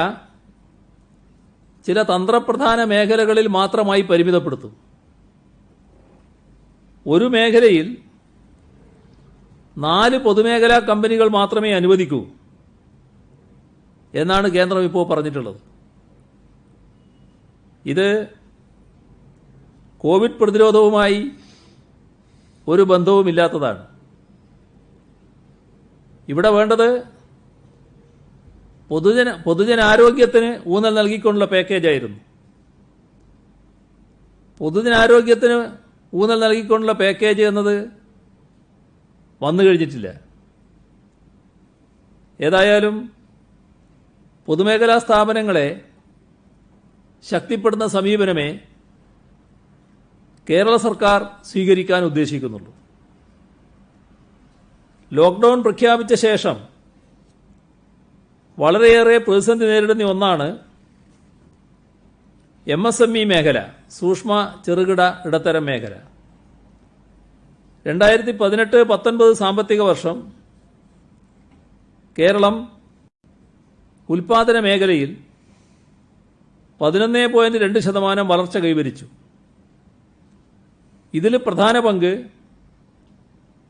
ചില തന്ത്രപ്രധാന മേഖലകളിൽ മാത്രമായി പരിമിതപ്പെടുത്തും. ഒരു മേഖലയിൽ 4 പൊതുമേഖലാ കമ്പനികൾ മാത്രമേ അനുവദിക്കൂ എന്നാണ് കേന്ദ്രം ഇപ്പോൾ പറഞ്ഞിട്ടുള്ളത്. ഇത് കോവിഡ് പ്രതിരോധവുമായി ഒരു ബന്ധവുമില്ലാത്തതാണ്. ഇവിടെ വേണ്ടത് പൊതുജനാരോഗ്യത്തിന് ഊന്നൽ നൽകിക്കൊണ്ടുള്ള പാക്കേജായിരുന്നു. പൊതുജനാരോഗ്യത്തിന് ഊന്നൽ നൽകിക്കൊണ്ടുള്ള പാക്കേജ് എന്നത് വന്നു കഴിഞ്ഞിട്ടില്ല. ഏതായാലും പൊതുമേഖലാ സ്ഥാപനങ്ങളെ ശക്തിപ്പെടുന്ന സമീപനമേ കേരള സർക്കാർ സ്വീകരിക്കാൻ ഉദ്ദേശിക്കുന്നുള്ളൂ. ലോക്ക്ഡൌൺ പ്രഖ്യാപിച്ച ശേഷം വളരെയേറെ പ്രതിസന്ധി നേരിടുന്ന ഒന്നാണ് MSME മേഖല, സൂക്ഷ്മ ചെറുകിട ഇടത്തരം മേഖല. 2018-19 സാമ്പത്തിക വർഷം കേരളം ഉൽപാദന മേഖലയിൽ 11.2% വളർച്ച കൈവരിച്ചു. ഇതിൽ പ്രധാന പങ്ക്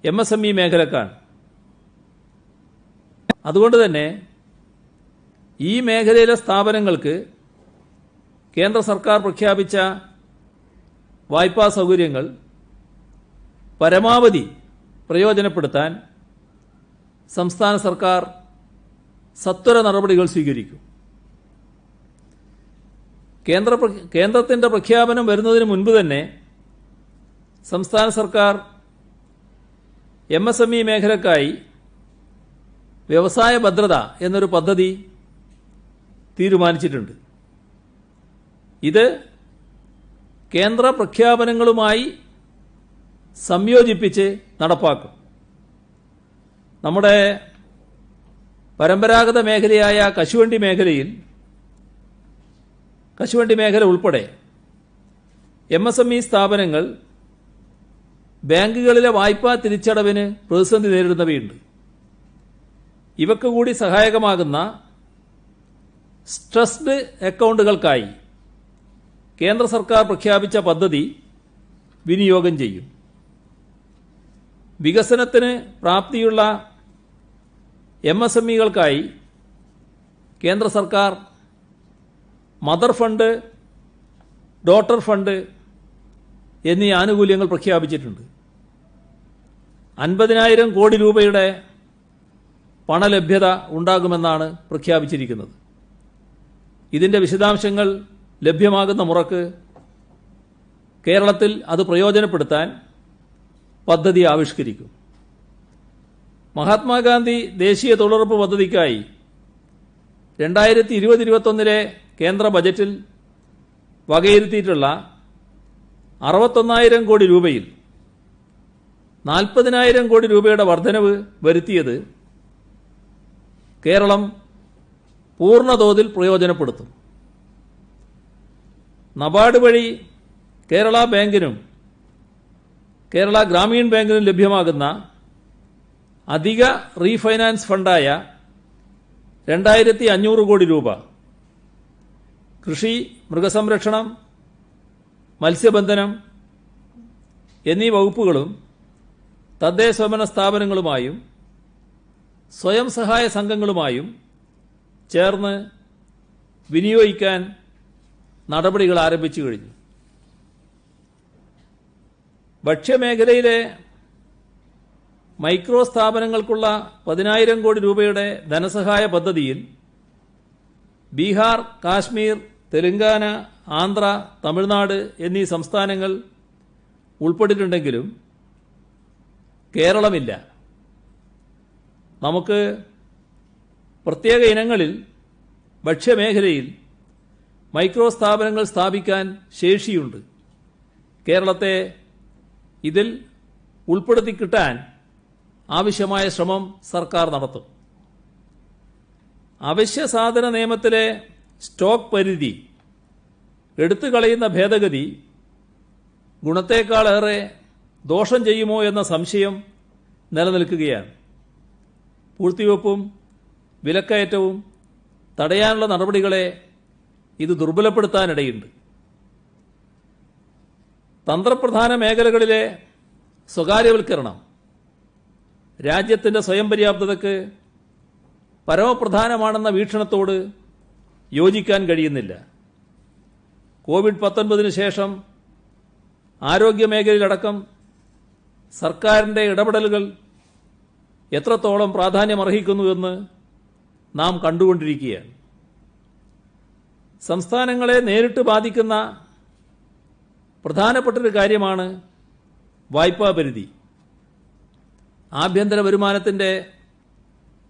MSME മേഖലക്കാണ്. അതുകൊണ്ട് തന്നെ ഈ മേഖലയിലെ സ്ഥാപനങ്ങൾക്ക് കേന്ദ്ര സർക്കാർ പ്രഖ്യാപിച്ച വായ്പാ സൗകര്യങ്ങൾ പരമാവധി പ്രയോജനപ്പെടുത്താൻ സംസ്ഥാന സർക്കാർ സത്വര നടപടികൾ സ്വീകരിക്കും. കേന്ദ്രത്തിന്റെ പ്രഖ്യാപനം വരുന്നതിന് മുൻപ് തന്നെ സംസ്ഥാന സർക്കാർ MSME മേഖലക്കായി വ്യവസായ ഭദ്രത എന്നൊരു പദ്ധതി തീരുമാനിച്ചിട്ടുണ്ട്. ഇത് കേന്ദ്ര പ്രഖ്യാപനങ്ങളുമായി സംയോജിപ്പിച്ച് നടപ്പാക്കും. നമ്മുടെ പരമ്പരാഗത മേഖലയായ കശുവണ്ടി മേഖല ഉൾപ്പെടെ MSME സ്ഥാപനങ്ങൾ ബാങ്കുകളിലെ വായ്പാ തിരിച്ചടവിന് പ്രതിസന്ധി നേരിടുന്നവയുണ്ട്. ഇവക്ക് കൂടി സഹായകമാകുന്ന സ്ട്രെസ്ഡ് അക്കൗണ്ടുകൾക്കായി കേന്ദ്ര സർക്കാർ പ്രഖ്യാപിച്ച പദ്ധതി വിനിയോഗം ചെയ്യും. വികസനത്തിന് പ്രാപ്തിയുള്ള MSMEകൾക്കായി കേന്ദ്ര സർക്കാർ മദർ ഫണ്ട്, ഡോട്ടർ ഫണ്ട് എന്നീ ആനുകൂല്യങ്ങൾ പ്രഖ്യാപിച്ചിട്ടുണ്ട്. 50,000 കോടി രൂപയുടെ പണലഭ്യത ഉണ്ടാകുമെന്നാണ് പ്രഖ്യാപിച്ചിരിക്കുന്നത്. ഇതിന്റെ വിശദാംശങ്ങൾ ലഭ്യമാകുന്ന മുറക്ക് കേരളത്തിൽ അത് പ്രയോജനപ്പെടുത്താൻ പദ്ധതി ആവിഷ്കരിക്കും. മഹാത്മാഗാന്ധി ദേശീയ തൊഴിലുറപ്പ് പദ്ധതിക്കായി 2020-21 കേന്ദ്ര ബജറ്റിൽ വകയിരുത്തിയിട്ടുള്ള 61,000 കോടി രൂപയിൽ 40,000 കോടി രൂപയുടെ വർധനവ് വരുത്തിയത് കേരളം പൂർണ്ണതോതിൽ പ്രയോജനപ്പെടുത്തും. നബാർഡ് വഴി കേരള ബാങ്കിനും കേരള ഗ്രാമീൺ ബാങ്കിനും ലഭ്യമാകുന്ന അധിക റീഫൈനാൻസ് ഫണ്ടായ 2,500 കോടി രൂപ കൃഷി, മൃഗസംരക്ഷണം, മത്സ്യബന്ധനം എന്നീ വകുപ്പുകളും തദ്ദേശ സ്വയംഭരണ സ്ഥാപനങ്ങളുമായും സ്വയം സഹായ സംഘങ്ങളുമായും ചേർന്ന് വിനിയോഗിക്കാൻ നടപടികൾ ആരംഭിച്ചു കഴിഞ്ഞു. ഭക്ഷ്യമേഖലയിലെ മൈക്രോ സ്ഥാപനങ്ങൾക്കുള്ള 10,000 കോടി രൂപയുടെ ധനസഹായ പദ്ധതിയിൽ ബീഹാർ, കാശ്മീർ, തെലങ്കാന, ആന്ധ്ര, തമിഴ്നാട് എന്നീ സംസ്ഥാനങ്ങൾ ഉൾപ്പെട്ടിട്ടുണ്ടെങ്കിലും കേരളമില്ല. നമുക്ക് പ്രത്യേക ഇനങ്ങളിൽ ഭക്ഷ്യമേഖലയിൽ മൈക്രോ സ്ഥാപനങ്ങൾ സ്ഥാപിക്കാൻ ശേഷിയുണ്ട്. കേരളത്തെ ഇതിൽ ഉൾപ്പെടുത്തി കിട്ടാൻ ആവശ്യമായ ശ്രമം സർക്കാർ നടത്തും. അവശ്യ സാധന നിയമത്തിലെ സ്റ്റോക്ക് പരിധി എടുത്തു കളയുന്ന ഭേദഗതി ഗുണത്തേക്കാളേറെ ദോഷം ചെയ്യുമോ എന്ന സംശയം നിലനിൽക്കുകയാണ്. പൂഴ്ത്തിവെപ്പും വിലക്കയറ്റവും തടയാനുള്ള നടപടികളെ ഇത് ദുർബലപ്പെടുത്താനിടയുണ്ട്. തന്ത്രപ്രധാന മേഖലകളിലെ സ്വകാര്യവൽക്കരണം രാജ്യത്തിൻ്റെ സ്വയം പര്യാപ്തതയ്ക്ക് പരമപ്രധാനമാണെന്ന വീക്ഷണത്തോട് യോജിക്കാൻ കഴിയുന്നില്ല. കോവിഡ്-19 ശേഷം ആരോഗ്യമേഖലയിലടക്കം സർക്കാരിൻ്റെ ഇടപെടലുകൾ എത്രത്തോളം പ്രാധാന്യമർഹിക്കുന്നുവെന്ന് നാം കണ്ടുകൊണ്ടിരിക്കുകയാണ്. സംസ്ഥാനങ്ങളെ നേരിട്ട് ബാധിക്കുന്ന പ്രധാനപ്പെട്ടൊരു കാര്യമാണ് വായ്പാ പരിധി. ആഭ്യന്തര വരുമാനത്തിൻ്റെ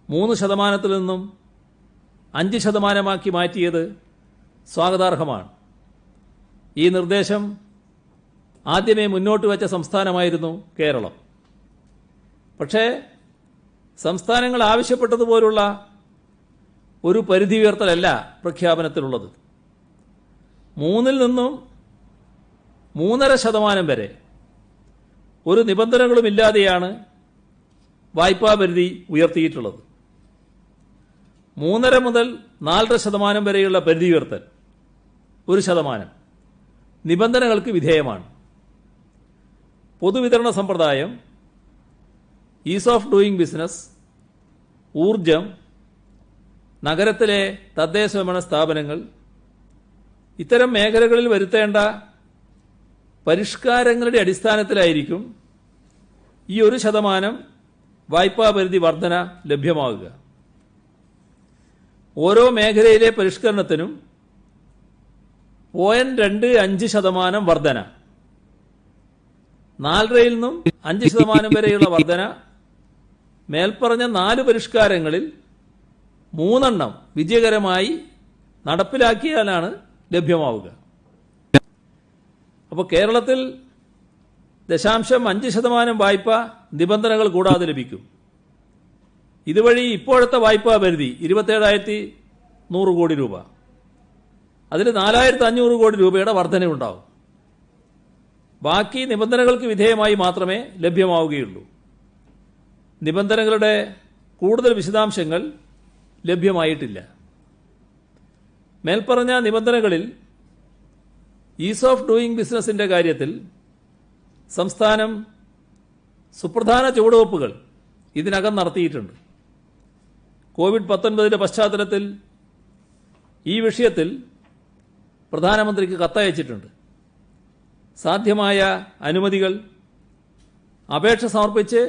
3% നിന്നും 5% മാറ്റിയത് സ്വാഗതാർഹമാണ്. ഈ നിർദ്ദേശം ആദ്യമേ മുന്നോട്ട് വച്ച സംസ്ഥാനമായിരുന്നു കേരളം. പക്ഷേ സംസ്ഥാനങ്ങൾ ആവശ്യപ്പെട്ടതുപോലുള്ള ഒരു പരിധി ഉയർത്തലല്ല പ്രഖ്യാപനത്തിലുള്ളത്. 3 നിന്നും 3.5% വരെ ഒരു നിബന്ധനകളുമില്ലാതെയാണ് വായ്പാ പരിധി ഉയർത്തിയിട്ടുള്ളത്. 3.5 മുതൽ 4.5% വരെയുള്ള പരിധി ഉയർത്തൽ 1% നിബന്ധനകൾക്ക് വിധേയമാണ്. പൊതുവിതരണ സമ്പ്രദായം, ഈസ് ഓഫ് ഡൂയിങ് ബിസിനസ്, ഊർജം, നഗരത്തിലെ തദ്ദേശഭരണ സ്ഥാപനങ്ങൾ ഇത്തരം മേഖലകളിൽ വരുത്തേണ്ട പരിഷ്കാരങ്ങളുടെ അടിസ്ഥാനത്തിലായിരിക്കും ഈ 1% വായ്പാ പരിധി വർധന ലഭ്യമാകുക. ഓരോ മേഖലയിലെ പരിഷ്കരണത്തിനും 0.25% വർധന, 4.5 നിന്നും 5% വരെയുള്ള വർധന മേൽപ്പറഞ്ഞ 4 പരിഷ്കാരങ്ങളിൽ 3 വിജയകരമായി നടപ്പിലാക്കിയാലാണ് ലഭ്യമാവുക. അപ്പോൾ കേരളത്തിൽ 0.5% വായ്പ നിബന്ധനകൾ കൂടാതെ ലഭിക്കും. ഇതുവഴി ഇപ്പോഴത്തെ വായ്പാ പരിധി 27,100 കോടി രൂപ, അതിൽ 4,500 കോടി രൂപയുടെ വർധനയുണ്ടാവും. ബാക്കി നിബന്ധനകൾക്ക് വിധേയമായി മാത്രമേ ലഭ്യമാവുകയുള്ളൂ. നിബന്ധനകളുടെ കൂടുതൽ വിശദാംശങ്ങൾ ലഭ്യമായിട്ടില്ല. മേൽപ്പറഞ്ഞ നിബന്ധനകളിൽ ഈസ് ഓഫ് ഡൂയിങ് ബിസിനസിന്റെ കാര്യത്തിൽ സംസ്ഥാനം സുപ്രധാന ചുവടുവെപ്പുകൾ ഇതിനകം നടത്തിയിട്ടുണ്ട്. കോവിഡ്-19 പശ്ചാത്തലത്തിൽ ഈ വിഷയത്തിൽ പ്രധാനമന്ത്രിക്ക് കത്തയച്ചിട്ടുണ്ട്. സാധ്യമായ അനുമതികൾ അപേക്ഷ സമർപ്പിച്ച്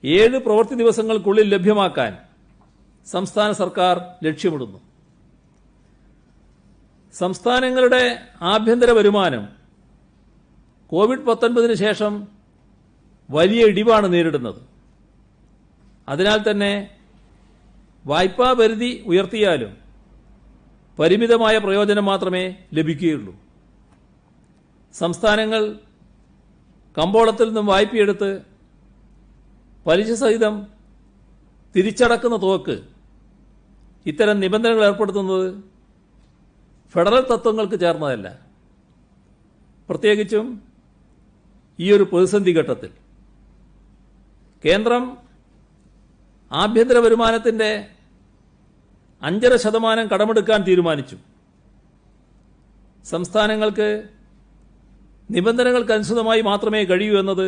7 പ്രവൃത്തി ദിവസങ്ങൾക്കുള്ളിൽ ലഭ്യമാക്കാൻ സംസ്ഥാന സർക്കാർ ലക്ഷ്യമിടുന്നു. സംസ്ഥാനങ്ങളുടെ ആഭ്യന്തര വരുമാനം കോവിഡ്-19 ശേഷം വലിയ ഇടിവാണ് നേരിടുന്നത്. അതിനാൽ തന്നെ വായ്പാ പരിധി ഉയർത്തിയാലും പരിമിതമായ പ്രയോജനം മാത്രമേ ലഭിക്കുകയുള്ളൂ. സംസ്ഥാനങ്ങൾ കമ്പോളത്തിൽ നിന്നും വായ്പയെടുത്ത് പലിശ സഹിതം തിരിച്ചടക്കുന്ന തുകക്ക് ഇത്തരം നിബന്ധനകൾ ഏർപ്പെടുത്തുന്നത് ഫെഡറൽ തത്വങ്ങൾക്ക് ചേർന്നതല്ല. പ്രത്യേകിച്ചും ഈ ഒരു പ്രതിസന്ധി ഘട്ടത്തിൽ കേന്ദ്രം ആഭ്യന്തര വരുമാനത്തിന്റെ 5.5% കടമെടുക്കാൻ തീരുമാനിച്ചു. സംസ്ഥാനങ്ങൾക്ക് നിബന്ധനകൾക്കനുസൃതമായി മാത്രമേ കഴിയൂ എന്നത്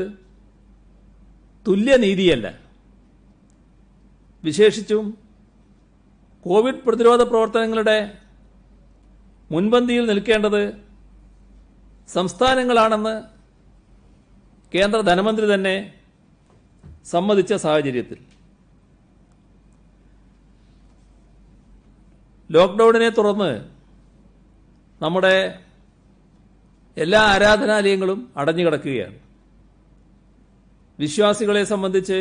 തുല്യനീതിയല്ല. വിശേഷിച്ചും കോവിഡ് പ്രതിരോധ പ്രവർത്തനങ്ങളുടെ മുൻപന്തിയിൽ നിൽക്കേണ്ടത് സംസ്ഥാനങ്ങളാണെന്ന് കേന്ദ്ര ധനമന്ത്രി തന്നെ സമ്മതിച്ച സാഹചര്യത്തിൽ ലോക്ക്ഡൌണിനെ തുടർന്ന് നമ്മുടെ എല്ലാ ആരാധനാലയങ്ങളും അടഞ്ഞുകിടക്കുകയാണ്. വിശ്വാസികളെ സംബന്ധിച്ച്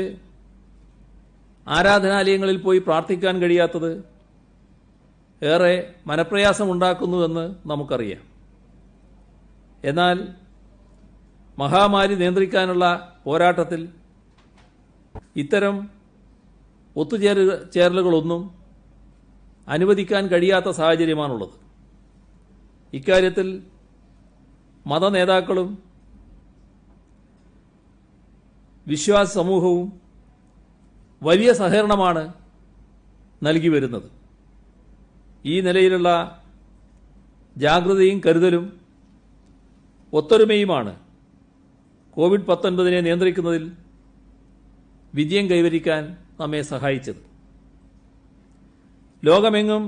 ആരാധനാലയങ്ങളിൽ പോയി പ്രാർത്ഥിക്കാൻ കഴിയാത്തത് ഏറെ മനപ്രയാസമുണ്ടാക്കുന്നുവെന്ന് നമുക്കറിയാം. എന്നാൽ മഹാമാരി നിയന്ത്രിക്കാനുള്ള പോരാട്ടത്തിൽ ഇത്തരം ഒത്തുചേരലുകളൊന്നും അനുവദിക്കാൻ കഴിയാത്ത സാഹചര്യമാണുള്ളത്. ഇക്കാര്യത്തിൽ മതനേതാക്കളും വിശ്വാസ സമൂഹവും വലിയ സഹകരണമാണ് നൽകി വരുന്നത്. ഈ നിലയിലുള്ള ജാഗ്രതയും കരുതലും ഒത്തൊരുമയുമാണ് കോവിഡ്-19 നിയന്ത്രിക്കുന്നതിൽ വിജയം കൈവരിക്കാൻ നമ്മെ സഹായിച്ചത്. ലോകമെങ്ങും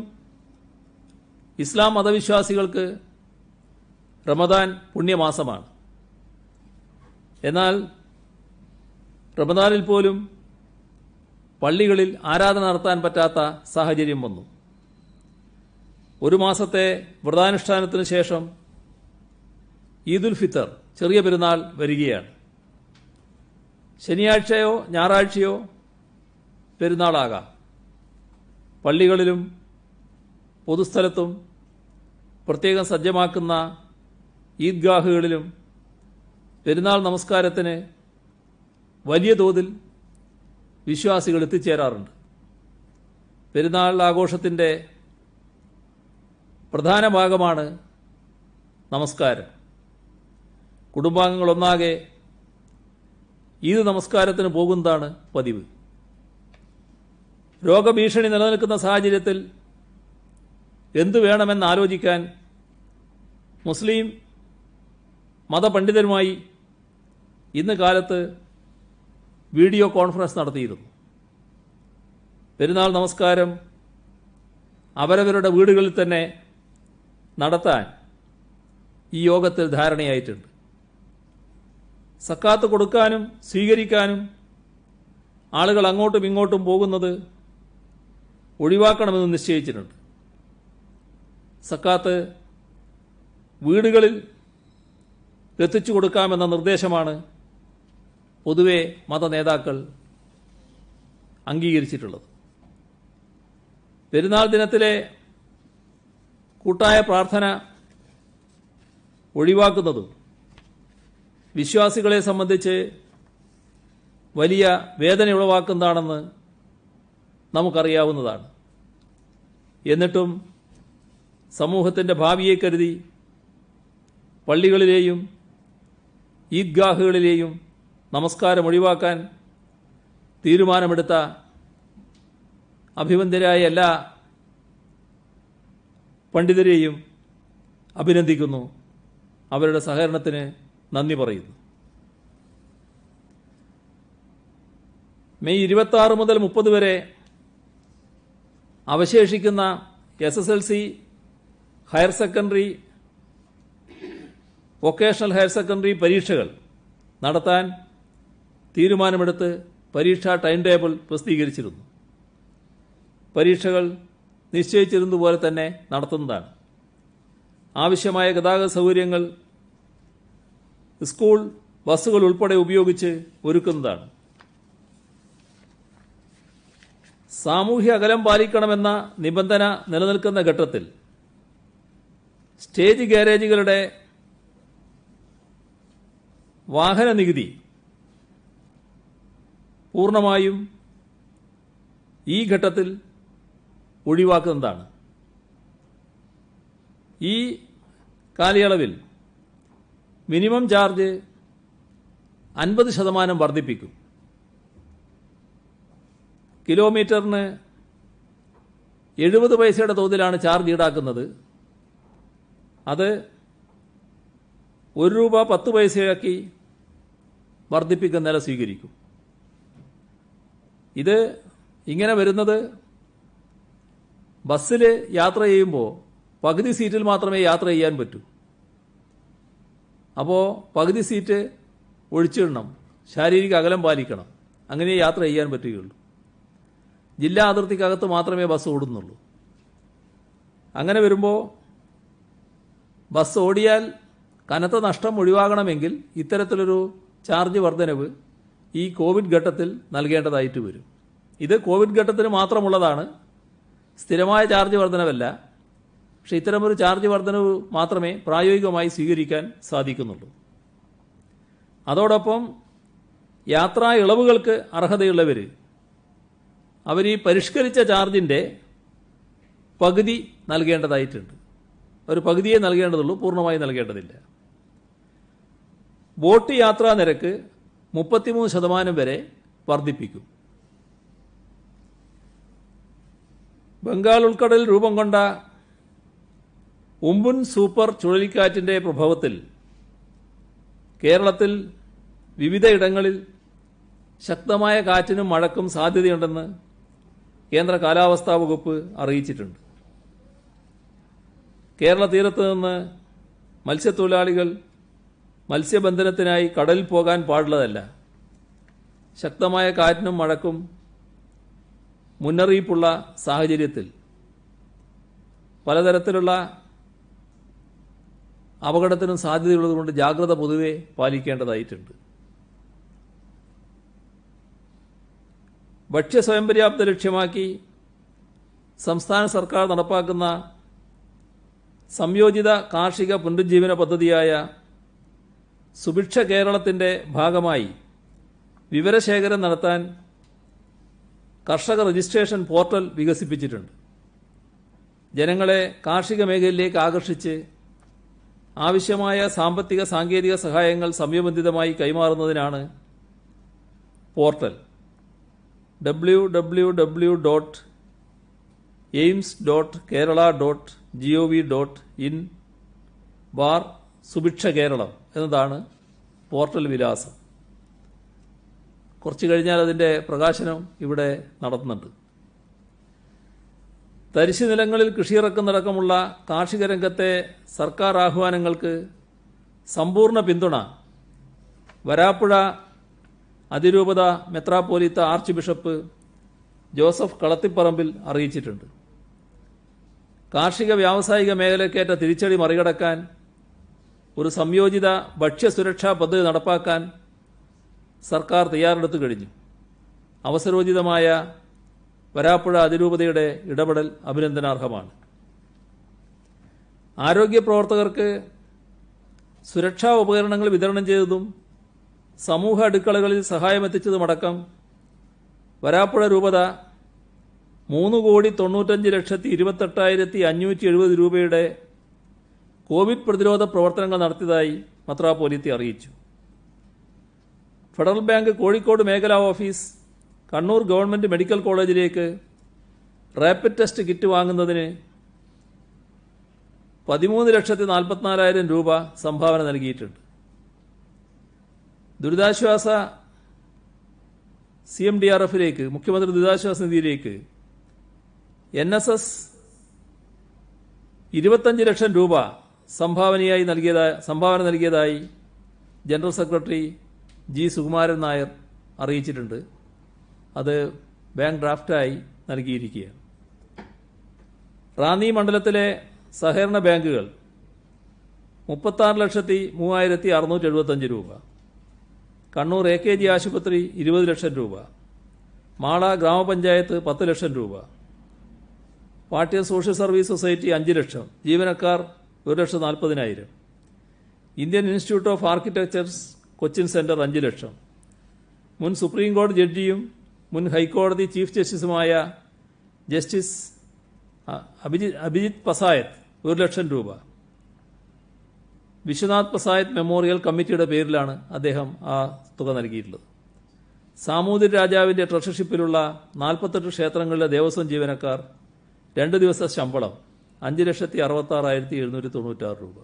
ഇസ്ലാം മതവിശ്വാസികൾക്ക് റമദാൻ പുണ്യമാസമാണ്. എന്നാൽ റമദാനിൽ പോലും പള്ളികളിൽ ആരാധന നടത്താൻ പറ്റാത്ത സാഹചര്യം വന്നു. ഒരു മാസത്തെ വ്രതാനുഷ്ഠാനത്തിന് ശേഷം ഈദുൽ ഫിത്തർ, ചെറിയ പെരുന്നാൾ വരികയാണ്. ശനിയാഴ്ചയോ ഞായറാഴ്ചയോ പെരുന്നാളാകാം. പള്ളികളിലും പൊതുസ്ഥലത്തും പ്രത്യേകം സജ്ജമാക്കുന്ന ഈദ്ഗാഹുകളിലും പെരുന്നാൾ നമസ്കാരത്തിന് വലിയ തോതിൽ വിശ്വാസികൾ എത്തിച്ചേരാറുണ്ട്. പെരുന്നാൾ ആഘോഷത്തിൻ്റെ പ്രധാന ഭാഗമാണ് നമസ്കാരം. കുടുംബാംഗങ്ങളൊന്നാകെ ഈദ് നമസ്കാരത്തിന് പോകുന്നതാണ് പതിവ്. രോഗഭീഷണി നിലനിൽക്കുന്ന സാഹചര്യത്തിൽ എന്തു വേണമെന്ന് ആലോചിക്കാൻ മുസ്ലിം മതപണ്ഡിതരുമായി ഇന്ന് കാലത്ത് വീഡിയോ കോൺഫറൻസ് നടത്തിയിരുന്നു. പെരുന്നാൾ നമസ്കാരം അവരവരുടെ വീടുകളിൽ തന്നെ നടത്താൻ ഈ യോഗത്തിൽ ധാരണയായിട്ടുണ്ട്. സക്കാത്ത് കൊടുക്കാനും സ്വീകരിക്കാനും ആളുകൾ അങ്ങോട്ടും ഇങ്ങോട്ടും പോകുന്നത് ഒഴിവാക്കണമെന്ന് നിശ്ചയിച്ചിട്ടുണ്ട്. സക്കാത്ത് വീടുകളിൽ എത്തിച്ചു കൊടുക്കാമെന്ന നിർദ്ദേശമാണ് പൊതുവെ മതനേതാക്കൾ അംഗീകരിച്ചിട്ടുള്ളത്. പെരുന്നാൾ ദിനത്തിലെ കൂട്ടായ പ്രാർത്ഥന ഒഴിവാക്കുന്നതും വിശ്വാസികളെ സംബന്ധിച്ച് വലിയ വേദന ഉളവാക്കുന്നതാണെന്ന് നമുക്കറിയാവുന്നതാണ്. എന്നിട്ടും സമൂഹത്തിൻ്റെ ഭാവിയെ കരുതി പള്ളികളിലെയും ഈദ്ഗാഹുകളിലെയും നമസ്കാരം ഒഴിവാക്കാൻ തീരുമാനമെടുത്ത അഭിവന്ദ്യരായ എല്ലാ പണ്ഡിതരെയും അഭിനന്ദിക്കുന്നു. അവരുടെ സഹകരണത്തിന് നന്ദി പറയുന്നു. മെയ് 26 മുതൽ 30 വരെ അവശേഷിക്കുന്ന SSLC, higher secondary, vocational higher secondary പരീക്ഷകൾ നടത്താൻ തീരുമാനമെടുത്ത് പരീക്ഷാ ടൈം ടേബിൾ പ്രസിദ്ധീകരിച്ചിരുന്നു. പരീക്ഷകൾ നിശ്ചയിച്ചിരുന്നതുപോലെ തന്നെ നടത്തുന്നതാണ്. ആവശ്യമായ ഗതാഗത സൗകര്യങ്ങൾ സ്കൂൾ ബസ്സുകൾ ഉൾപ്പെടെ ഉപയോഗിച്ച് ഒരുക്കുന്നതാണ്. സാമൂഹ്യ അകലം പാലിക്കണമെന്ന നിബന്ധന നിലനിൽക്കുന്ന ഘട്ടത്തിൽ സ്റ്റേജ് ഗാരേജുകളുടെ വാഹന നികുതി പൂർണ്ണമായും ഈ ഘട്ടത്തിൽ ഒഴിവാക്കുന്നതാണ്. ഈ കാലയളവിൽ മിനിമം ചാർജ് 50% വർദ്ധിപ്പിക്കും. കിലോമീറ്ററിന് 70 പൈസയുടെ തോതിലാണ് ചാർജ് ഈടാക്കുന്നത്. അത് ₹1.10 വർദ്ധിപ്പിക്കുന്ന നില സ്വീകരിക്കും. ഇത് ഇങ്ങനെ വരുന്നത് ബസ്സിൽ യാത്ര ചെയ്യുമ്പോൾ പകുതി സീറ്റിൽ മാത്രമേ യാത്ര ചെയ്യാൻ പറ്റൂ. അപ്പോൾ പകുതി സീറ്റ് ഒഴിച്ചിടണം, ശാരീരിക അകലം പാലിക്കണം, അങ്ങനെ യാത്ര ചെയ്യാൻ പറ്റുകയുള്ളൂ. ജില്ലാ അതിർത്തിക്കകത്ത് മാത്രമേ ബസ് ഓടുന്നുള്ളൂ. അങ്ങനെ വരുമ്പോൾ ബസ് ഓടിയാൽ കനത്ത നഷ്ടം ഒഴിവാകണമെങ്കിൽ ഇത്തരത്തിലൊരു ചാർജ് വർധനവ് ഈ കോവിഡ് ഘട്ടത്തിൽ നൽകേണ്ടതായിട്ട് വരും. ഇത് കോവിഡ് ഘട്ടത്തിന് മാത്രമുള്ളതാണ്, സ്ഥിരമായ ചാർജ് വർധനവല്ല. പക്ഷേ ഇത്തരമൊരു ചാർജ് വർധനവ് മാത്രമേ പ്രായോഗികമായി സ്വീകരിക്കാൻ സാധിക്കുന്നുള്ളൂ. അതോടൊപ്പം യാത്രാ ഇളവുകൾക്ക് അർഹതയുള്ളവർ അവർ ഈ പരിഷ്കരിച്ച ചാർജിൻ്റെ പകുതി നൽകേണ്ടതായിട്ടുണ്ട്. ഒരു പകുതിയെ നൽകേണ്ടതുള്ളൂ, പൂർണ്ണമായി നൽകേണ്ടതില്ല. ബോട്ട് യാത്രാ നിരക്ക് 33% വരെ വർദ്ധിപ്പിക്കും. ബംഗാൾ ഉൾക്കടലിൽ രൂപം കൊണ്ട ഉംപുൻ സൂപ്പർ ചുഴലിക്കാറ്റിന്റെ പ്രഭാവത്തിൽ കേരളത്തിൽ വിവിധയിടങ്ങളിൽ ശക്തമായ കാറ്റിനും മഴയ്ക്കും സാധ്യതയുണ്ടെന്ന് കേന്ദ്ര കാലാവസ്ഥാ വകുപ്പ് അറിയിച്ചിട്ടുണ്ട്. കേരള തീരത്ത് നിന്ന് മത്സ്യത്തൊഴിലാളികൾ മത്സ്യബന്ധനത്തിനായി കടലിൽ പോകാൻ പാടുള്ളതല്ല. ശക്തമായ കാറ്റിനും മഴയ്ക്കും മുന്നറിയിപ്പുള്ള സാഹചര്യത്തിൽ പലതരത്തിലുള്ള അപകടത്തിനും സാധ്യതയുള്ളതുകൊണ്ട് ജാഗ്രത പൊതുവെ പാലിക്കേണ്ടതായിട്ടുണ്ട്. ഭക്ഷ്യ സ്വയംപര്യാപ്ത ലക്ഷ്യമാക്കി സംസ്ഥാന സർക്കാർ നടപ്പാക്കുന്ന സംയോജിത കാർഷിക പുനരുജ്ജീവന പദ്ധതിയായ സുഭിക്ഷ കേരളത്തിന്റെ ഭാഗമായി വിവരശേഖരം നടത്താൻ കർഷക രജിസ്ട്രേഷൻ പോർട്ടൽ വികസിപ്പിച്ചിട്ടുണ്ട്. ജനങ്ങളെ കാർഷിക മേഖലയിലേക്ക് ആകർഷിച്ച് ആവശ്യമായ സാമ്പത്തിക സാങ്കേതിക സഹായങ്ങൾ സമയബന്ധിതമായി കൈമാറുന്നതിനാണ് പോർട്ടൽ. www.aims.kerala.gov.in/സുഭിക്ഷ കേരളം എന്നതാണ് പോർട്ടൽ വിലാസം. കുറച്ചു കഴിഞ്ഞാൽ അതിൻ്റെ പ്രകാശനം ഇവിടെ നടത്തുന്നുണ്ട്. തരിശു നിലങ്ങളിൽ കൃഷിയിറക്കുന്നതടക്കമുള്ള കാർഷിക രംഗത്തെ സർക്കാർ ആഹ്വാനങ്ങൾക്ക് സമ്പൂർണ്ണ പിന്തുണ വരാപ്പുഴ അതിരൂപത മെത്രാപ്പോലീത്ത ആർച്ച് ബിഷപ്പ് ജോസഫ് കളത്തിപ്പറമ്പിൽ അറിയിച്ചിട്ടുണ്ട്. കാർഷിക വ്യാവസായിക മേഖലക്കേറ്റ തിരിച്ചടി മറികടക്കാൻ ഒരു സംയോജിത ഭക്ഷ്യസുരക്ഷാ പദ്ധതി നടപ്പാക്കാൻ സർക്കാർ തയ്യാറെടുത്തു കഴിഞ്ഞു. അവസരോചിതമായ വരാപ്പുഴ അതിരൂപതയുടെ ഇടപെടൽ അഭിനന്ദനാർഹമാണ്. ആരോഗ്യ പ്രവർത്തകർക്ക് സുരക്ഷാ ഉപകരണങ്ങൾ വിതരണം ചെയ്തതും സമൂഹ അടുക്കളകളിൽ സഹായമെത്തിച്ചതുമടക്കം വരാപ്പുഴ രൂപത 3,95,28,570 രൂപയുടെ കോവിഡ് പ്രതിരോധ പ്രവർത്തനങ്ങൾ നടത്തിയതായി മെത്രാപ്പോലീത്ത അറിയിച്ചു. ഫെഡറൽ ബാങ്ക് കോഴിക്കോട് മേഖലാ ഓഫീസ് കണ്ണൂർ ഗവൺമെന്റ് മെഡിക്കൽ കോളേജിലേക്ക് റാപ്പിഡ് ടെസ്റ്റ് കിറ്റ് വാങ്ങുന്നതിന് 13,44,000 രൂപ സംഭാവന നൽകിയിട്ടുണ്ട്. ദുരിതാശ്വാസ CMDRFിലേക്ക് മുഖ്യമന്ത്രി ദുരിതാശ്വാസ നിധിയിലേക്ക് NSS 25 ലക്ഷം രൂപ സംഭാവന നൽകിയതായി general secretary G. Sukumaran Nair അറിയിച്ചിട്ടുണ്ട്. അത് ബാങ്ക് ഡ്രാഫ്റ്റായി നൽകിയിരിക്കുകയാണ്. റാന്നി മണ്ഡലത്തിലെ സഹകരണ ബാങ്കുകൾ 36,03,675 രൂപ, കണ്ണൂർ AKG ആശുപത്രി 20 ലക്ഷം രൂപ, മാള ഗ്രാമപഞ്ചായത്ത് 10 ലക്ഷം രൂപ, Pattiam social service society 5 lakh, ജീവനക്കാർ 1,40,000, Indian institute of architectures Cochin centre 5 lakh, മുൻ സുപ്രീം കോടതി ജഡ്ജിയും മുൻ ഹൈക്കോടതി ചീഫ് ജസ്റ്റിസുമായ ജസ്റ്റിസ് അഭിജിത് പസായത്ത് 1 ലക്ഷം രൂപ. വിശ്വനാഥ് പസായത്ത് മെമ്മോറിയൽ കമ്മിറ്റിയുടെ പേരിലാണ് അദ്ദേഹം ആ തുക നൽകിയിട്ടുള്ളത്. സാമൂതിരി രാജാവിന്റെ ട്രഷർഷിപ്പിലുള്ള 48 ക്ഷേത്രങ്ങളിലെ ദേവസ്വം ജീവനക്കാർ 2 ദിവസത്തെ ശമ്പളം 5,66,796 രൂപ.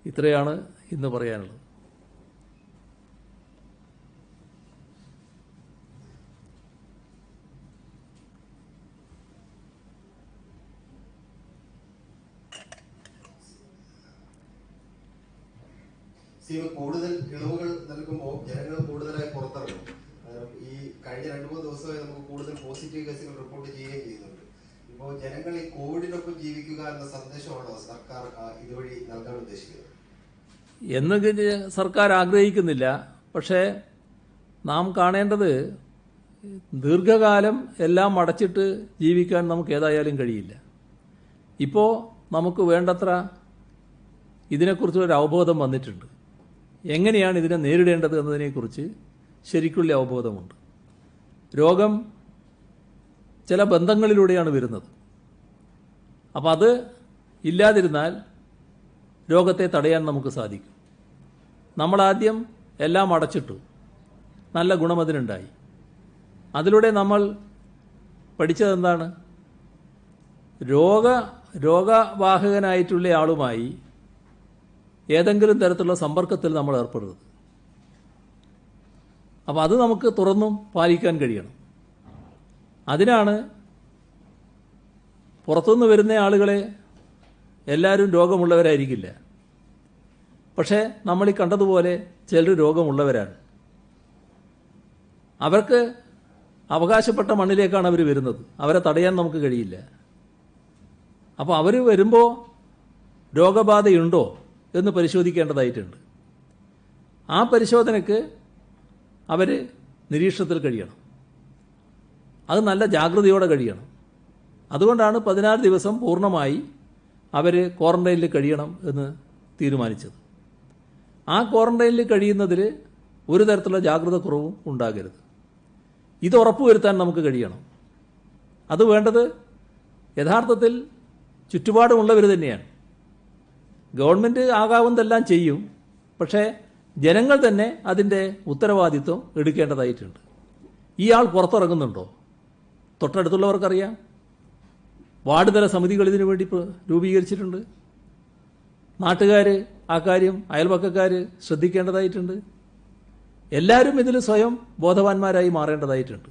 ഇത്രയാണ് ഇന്ന് പറയാനുള്ളത്. കൂടുതൽ ഇളവുകൾ നൽകുമ്പോൾ ജനങ്ങൾ കൂടുതലായി പുറത്തിറങ്ങും. ഈ കഴിഞ്ഞ 2-3 ദിവസമായി നമുക്ക് കൂടുതൽ പോസിറ്റീവ് കേസുകൾ റിപ്പോർട്ട് ചെയ്യുകയും ചെയ്യുന്നുണ്ട്. ഇപ്പോൾ ജനങ്ങൾ ഈ കോവിഡിനൊപ്പം ജീവിക്കുക എന്ന സന്ദേശമാണോ സർക്കാർ ഇതുവഴി നൽകാൻ ഉദ്ദേശിക്കുന്നത്? എന്ന് സർക്കാർ ആഗ്രഹിക്കുന്നില്ല. പക്ഷേ നാം കാണേണ്ടത് ദീർഘകാലം എല്ലാം അടച്ചിട്ട് ജീവിക്കാൻ നമുക്ക് ഏതായാലും കഴിയില്ല. ഇപ്പോൾ നമുക്ക് വേണ്ടത്ര ഇതിനെക്കുറിച്ചൊരു അവബോധം വന്നിട്ടുണ്ട്. എങ്ങനെയാണ് ഇതിനെ നേരിടേണ്ടത് എന്നതിനെക്കുറിച്ച് ശരിക്കുള്ള അവബോധമുണ്ട്. രോഗം ചില ബന്ധങ്ങളിലൂടെയാണ് വരുന്നത്. അപ്പം അത് ഇല്ലാതിരുന്നാൽ രോഗത്തെ തടയാൻ നമുക്ക് സാധിക്കും. നമ്മളാദ്യം എല്ലാം അടച്ചിട്ടു, നല്ല ഗുണമതിനുണ്ടായി. അതിലൂടെ നമ്മൾ പഠിച്ചതെന്താണ്? രോഗവാഹകനായിട്ടുള്ള ആളുമായി ഏതെങ്കിലും തരത്തിലുള്ള സമ്പർക്കത്തിൽ നമ്മൾ ഏർപ്പെടരുത്. അപ്പോൾ അത് നമുക്ക് തുറന്നും പാലിക്കാൻ കഴിയണം. അതിനാണ് പുറത്തുനിന്ന് വരുന്ന ആളുകളെ എല്ലാവരും രോഗമുള്ളവരായിരിക്കില്ല. പക്ഷേ നമ്മൾ ഈ കണ്ടതുപോലെ ചിലർ രോഗമുള്ളവരാണ്. അവർക്ക് അവകാശപ്പെട്ട മണ്ണിലേക്കാണ് അവർ വരുന്നത്. അവരെ തടയാൻ നമുക്ക് കഴിയില്ല. അപ്പോൾ അവർ വരുമ്പോൾ രോഗബാധയുണ്ടോ എന്ന് പരിശോധിക്കേണ്ടതായിട്ടുണ്ട്. ആ പരിശോധനയ്ക്ക് അവർ നിരീക്ഷണത്തിൽ കഴിയണം. അത് നല്ല ജാഗ്രതയോടെ കഴിയണം. അതുകൊണ്ടാണ് 16 ദിവസം പൂർണ്ണമായി അവർ ക്വാറന്റൈനിൽ കഴിയണം എന്ന് തീരുമാനിച്ചത്. ആ ക്വാറന്റൈനിൽ കഴിയുന്നതിൽ ഒരു തരത്തിലുള്ള ജാഗ്രത കുറവും ഉണ്ടാകരുത്. ഇത് ഉറപ്പുവരുത്താൻ നമുക്ക് കഴിയണം. അത് വേണ്ടത് യഥാർത്ഥത്തിൽ ചുറ്റുപാടുമുള്ളവർ തന്നെയാണ്. ഗവൺമെൻറ് ആകാവുന്നതെല്ലാം ചെയ്യും. പക്ഷേ ജനങ്ങൾ തന്നെ അതിൻ്റെ ഉത്തരവാദിത്വം എടുക്കേണ്ടതായിട്ടുണ്ട്. ഇയാൾ പുറത്തിറങ്ങുന്നുണ്ടോ? തൊട്ടടുത്തുള്ളവർക്കറിയാം. വാർഡ് തല സമിതികൾ ഇതിനു വേണ്ടി രൂപീകരിച്ചിട്ടുണ്ട്. നാട്ടുകാർ ആ കാര്യം, അയൽപക്കക്കാർ ശ്രദ്ധിക്കേണ്ടതായിട്ടുണ്ട്. എല്ലാവരും ഇതിൽ സ്വയം ബോധവാന്മാരായി മാറേണ്ടതായിട്ടുണ്ട്.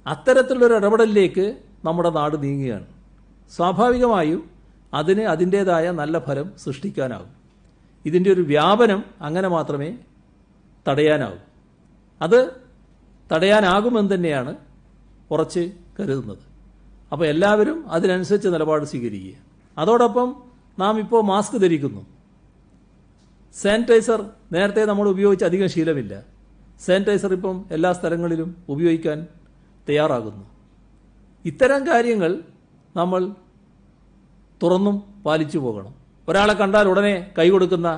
അത്തരത്തിലുള്ളൊരു ഇടപെടലിലേക്ക് നമ്മുടെ നാട് നീങ്ങുകയാണ്. സ്വാഭാവികമായും അതിന് അതിൻ്റേതായ നല്ല ഫലം സൃഷ്ടിക്കാനാകും. ഇതിൻ്റെ ഒരു വ്യാപനം അങ്ങനെ മാത്രമേ തടയാനാവൂ. അത് തടയാനാകുമെന്ന് തന്നെയാണ് ഉറച്ച് കരുതുന്നത്. അപ്പോൾ എല്ലാവരും അതിനനുസരിച്ച് നിലപാട് സ്വീകരിക്കുക. അതോടൊപ്പം നാം ഇപ്പോൾ മാസ്ക് ധരിക്കുന്നു. സാനിറ്റൈസർ നേരത്തെ നമ്മൾ ഉപയോഗിച്ച് അധികം ശീലമില്ല. സാനിറ്റൈസർ ഇപ്പം എല്ലാ സ്ഥലങ്ങളിലും ഉപയോഗിക്കാൻ തയ്യാറാകുന്നു. ഇത്തരം കാര്യങ്ങൾ നമ്മൾ തുറന്നും പാലിച്ചു പോകണം. ഒരാളെ കണ്ടാൽ ഉടനെ കൈ കൊടുക്കുന്ന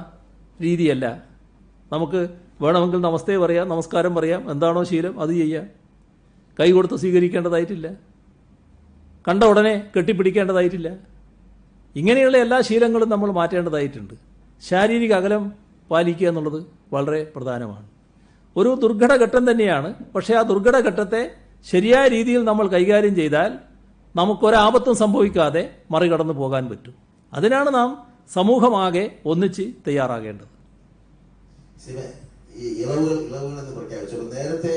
രീതിയല്ല. നമുക്ക് വേണമെങ്കിൽ നമസ്തേ പറയാം, നമസ്കാരം പറയാം, എന്താണോ ശീലം അത് ചെയ്യാം. കൈ കൊടുത്ത് സ്വീകരിക്കേണ്ടതായിട്ടില്ല. കണ്ട ഉടനെ കെട്ടിപ്പിടിക്കേണ്ടതായിട്ടില്ല. ഇങ്ങനെയുള്ള എല്ലാ ശീലങ്ങളും നമ്മൾ മാറ്റേണ്ടതായിട്ടുണ്ട്. ശാരീരിക അകലം പാലിക്കുക എന്നുള്ളത് വളരെ പ്രധാനമാണ്. ഒരു ദുർഘടഘട്ടം തന്നെയാണ്. പക്ഷേ ആ ദുർഘടഘട്ടത്തെ ശരിയായ രീതിയിൽ നമ്മൾ കൈകാര്യം ചെയ്താൽ നമുക്കൊരാപത്തും സംഭവിക്കാതെ മറികടന്നു പോകാൻ പറ്റും. അതിനാണ് നാം സമൂഹമാകെ ഒന്നിച്ച് തയ്യാറാകേണ്ടത്. ഈ ഇളവുകൾ എന്ന് പ്രഖ്യാപിച്ചു. നേരത്തെ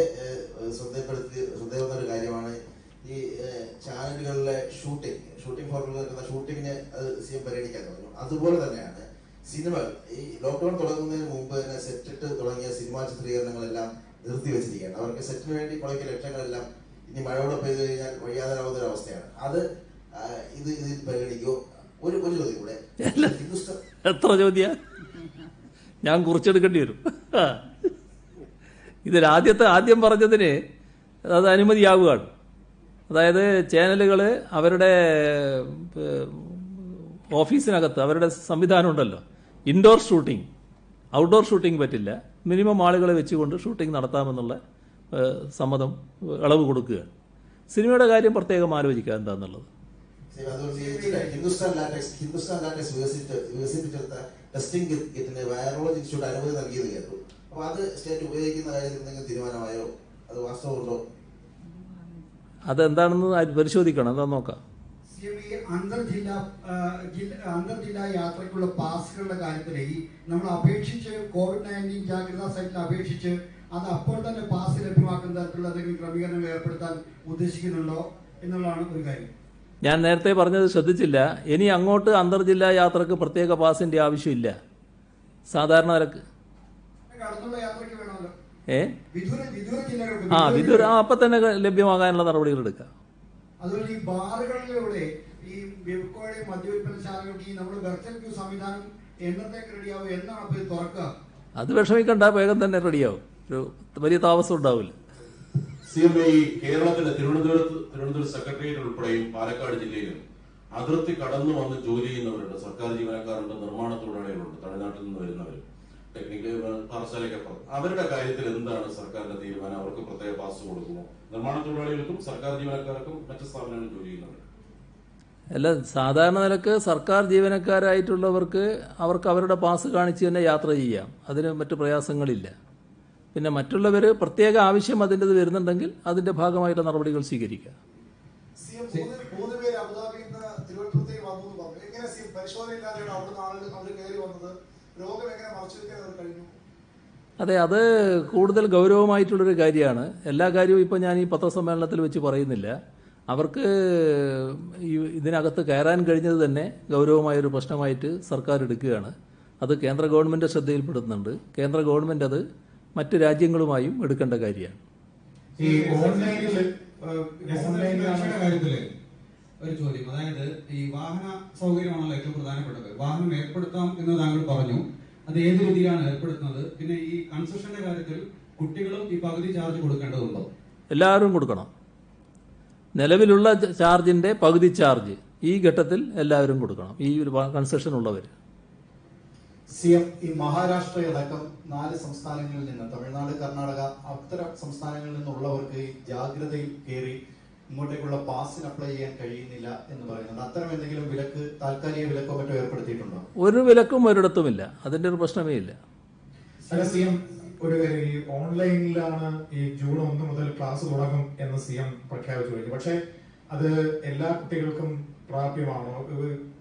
ശ്രദ്ധേയപ്പെട്ട ഒരു കാര്യമാണ് ഈ ചാനലുകളിലെ ഷൂട്ടിംഗ് ഫോർമുല നടക്കുന്ന ഷൂട്ടിങ്ങിന് അത് CM പരിഗണിക്കാൻ പറഞ്ഞു. അതുപോലെ തന്നെയാണ് സിനിമകൾ. ഈ ലോക്ക്ഡൌൺ തുടങ്ങുന്നതിന് മുമ്പ് തന്നെ സെറ്റിട്ട് തുടങ്ങിയ സിനിമാ ചിത്രീകരണങ്ങളെല്ലാം നിർത്തിവെച്ചിരിക്കുകയാണ്. അവർക്ക് സെറ്റിന് വേണ്ടി മുടക്കിയ ലക്ഷങ്ങളെല്ലാം ഇനി മഴയോടെ പെയ്തു കഴിഞ്ഞാൽ വഴിയാതാവുന്ന ഒരു അവസ്ഥയാണ്. അത് ഇതിൽ പരിഗണിക്കോ? ഒരു ചോദ്യം കൂടെ. എത്ര ചോദ്യ ഞാൻ കുറിച്ചെടുക്കേണ്ടി വരും. ഇതിൽ ആദ്യം പറഞ്ഞതിന് അത് അനുമതിയാവുകയാണ്. അതായത് ചാനലുകൾ അവരുടെ ഓഫീസിനകത്ത് അവരുടെ സംവിധാനം ഉണ്ടല്ലോ, ഇൻഡോർ ഷൂട്ടിംഗ്, ഔട്ട്ഡോർ ഷൂട്ടിംഗ് പറ്റില്ല. മിനിമം ആളുകളെ വെച്ചുകൊണ്ട് ഷൂട്ടിംഗ് നടത്താമെന്നുള്ള സമ്മതം ഇളവ് കൊടുക്കുകയാണ്. സിനിമയുടെ കാര്യം പ്രത്യേകം ആലോചിക്കുക എന്താണെന്നുള്ളത്. ഹിന്ദുസ്ഥാൻ ലാറ്റക്സ് വികസിപ്പിച്ചെടുത്ത ടെസ്റ്റിംഗ് കിറ്റിന് വൈറോളജി ഇൻസ്റ്റിറ്റ്യൂട്ട് അനുമതി നൽകിയത് കേട്ടു. അപ്പോൾ അത് സ്റ്റേറ്റ് ഉപയോഗിക്കുന്ന കാര്യത്തിൽ എന്തെങ്കിലും തീരുമാനമായോ? അത് വാസ്തവമുണ്ടോ? അതെന്താണെന്ന് പരിശോധിക്കണം. എന്താ നോക്കാം. അന്തർജില്ലാ യാത്രയ്ക്കുള്ള പാസുകളുടെ കാര്യത്തിൽ നമ്മൾ അപേക്ഷിച്ച് COVID-19 ജാഗ്രതാ സൈറ്റിൽ അപേക്ഷിച്ച് അത് അപ്പോൾ തന്നെ പാസ് ലഭ്യമാക്കുന്ന തരത്തിലുള്ള എന്തെങ്കിലും ക്രമീകരണങ്ങൾ ഏർപ്പെടുത്താൻ ഉദ്ദേശിക്കുന്നുണ്ടോ എന്നുള്ളതാണ് ഒരു കാര്യം. ഞാൻ നേരത്തെ പറഞ്ഞത് ശ്രദ്ധിച്ചില്ല. ഇനി അങ്ങോട്ട് അന്തർജില്ലാ യാത്രക്ക് പ്രത്യേക പാസിന്റെ ആവശ്യമില്ല. സാധാരണ നിരക്ക് കടന്നുള്ള യാത്രയ്ക്ക് വേണമല്ലോ. വിദൂര ജില്ലകൾക്ക് അപ്പം തന്നെ ലഭ്യമാകാനുള്ള നടപടികൾ എടുക്കുക. അതുപോലെ ഈ ബാറുകളിലൂടെ ഈ വിൽക്കോയുടെ മദ്യവിൽപ്പനശാലകൾക്ക് ഈ നമ്മൾ വെർച്വൽ ക്യൂ സംവിധാനം എന്നത്തേക്ക് റെഡിയാവും, എന്നാണ് അപ്പോൾ ഇത് തുറക്കുക? അത് വിഷമിക്കണ്ട, വേഗം തന്നെ റെഡിയാവും. ഒരു വലിയ താമസം ഉണ്ടാവില്ല. CMA കേരളത്തിലെ തിരുവനന്തപുരം സെക്രട്ടേറിയറ്റ് ഉൾപ്പെടെയും പാലക്കാട് ജില്ലയിലും അതിർത്തി കടന്നു വന്ന് ജോലി ചെയ്യുന്നവരുണ്ട്, സർക്കാർ ജീവനക്കാരുണ്ട്, നിർമ്മാണ തൊഴിലാളികളുണ്ട്, തമിഴ്നാട്ടിൽ നിന്ന് വരുന്നവർ, ടെക്നിക്കലി പാറശാലയ്ക്കപ്പുറം. അവരുടെ കാര്യത്തിൽ എന്താണ് സർക്കാരിന്റെ തീരുമാനം? അവർക്ക് പ്രത്യേക പാസ് കൊടുക്കുമോ? നിർമ്മാണ തൊഴിലാളികൾക്കും സർക്കാർ ജീവനക്കാർക്കും മറ്റു സ്ഥാപനങ്ങളിൽ ജോലി ചെയ്യുന്നവർ അല്ല, സാധാരണ നിലക്ക് സർക്കാർ ജീവനക്കാരായിട്ടുള്ളവർക്ക് അവർക്ക് അവരുടെ പാസ് കാണിച്ച് തന്നെ യാത്ര ചെയ്യാം. അതിന് മറ്റു പ്രയാസങ്ങളില്ല. പിന്നെ മറ്റുള്ളവർ പ്രത്യേക ആവശ്യം അതിൻ്റെത് വരുന്നുണ്ടെങ്കിൽ അതിന്റെ ഭാഗമായിട്ടുള്ള നടപടികൾ സ്വീകരിക്കുക. അതെ, അത് കൂടുതൽ ഗൗരവമായിട്ടുള്ളൊരു കാര്യമാണ്. എല്ലാ കാര്യവും ഇപ്പം ഞാൻ ഈ പത്രസമ്മേളനത്തിൽ വെച്ച് പറയുന്നില്ല. അവർക്ക് ഇതിനകത്ത് കയറാൻ കഴിഞ്ഞത് തന്നെ ഗൗരവമായൊരു പ്രശ്നമായിട്ട് സർക്കാർ എടുക്കുകയാണ്. അത് കേന്ദ്ര ഗവൺമെന്റ് ശ്രദ്ധയിൽപ്പെടുത്തുന്നുണ്ട്. കേന്ദ്ര ഗവൺമെന്റ് അത് മറ്റ് രാജ്യങ്ങളുമായും എടുക്കേണ്ട കാര്യമാണ്. ഈ ഓൺലൈനിലെ കാര്യത്തില് ഒരു ചോദ്യം, അതായത് ഈ വാഹന സൗകര്യമാണല്ലോ ഏറ്റവും പ്രധാനപ്പെട്ടത്. വാഹനം ഏർപ്പെടുത്താം എന്ന് താങ്കൾ പറഞ്ഞു. അത് ഏത് രീതിയിലാണ് ഏർപ്പെടുത്തുന്നത്? പിന്നെ ഈ കൺസെഷന്റെ കാര്യത്തിൽ കുട്ടികളും ഈ പകുതി ചാർജ് കൊടുക്കേണ്ടതുണ്ടോ? എല്ലാവരും കൊടുക്കണം. നിലവിലുള്ള ചാർജിന്റെ പകുതി ചാർജ് ഈ ഘട്ടത്തിൽ എല്ലാവരും കൊടുക്കണം, ഈ ഒരു കൺസെഷൻ ഉള്ളവർ. CM ഈ മഹാരാഷ്ട്രയടക്കം 4 സംസ്ഥാനങ്ങളിൽ നിന്ന്, തമിഴ്നാട്, കർണാടക, അത്തരം സംസ്ഥാനങ്ങളിൽ നിന്നുള്ളവർക്ക് ഈ ജാഗ്രതയിൽ കയറി ഇങ്ങോട്ടേക്കുള്ള പാസിന് അപ്ലൈ ചെയ്യാൻ കഴിയുന്നില്ല എന്ന് പറയുന്നത്, അത്തരം എന്തെങ്കിലും വിലക്ക്, താൽക്കാലിക വിലക്കോ മറ്റോ ഏർപ്പെടുത്തിയിട്ടുണ്ടോ? ഒരു വിലക്കും ഒരിടത്തുമില്ല. അതിന്റെ ഒരു പ്രശ്നമേ ഇല്ല. CM ഒരു ഈ ഓൺലൈനിലാണ് ഈ ജൂൺ 1 മുതൽ ക്ലാസ് തുടങ്ങും എന്ന് CM പ്രഖ്യാപിച്ചു കഴിഞ്ഞു. പക്ഷേ അത് എല്ലാ കുട്ടികൾക്കും പ്രാപ്യമാണോ?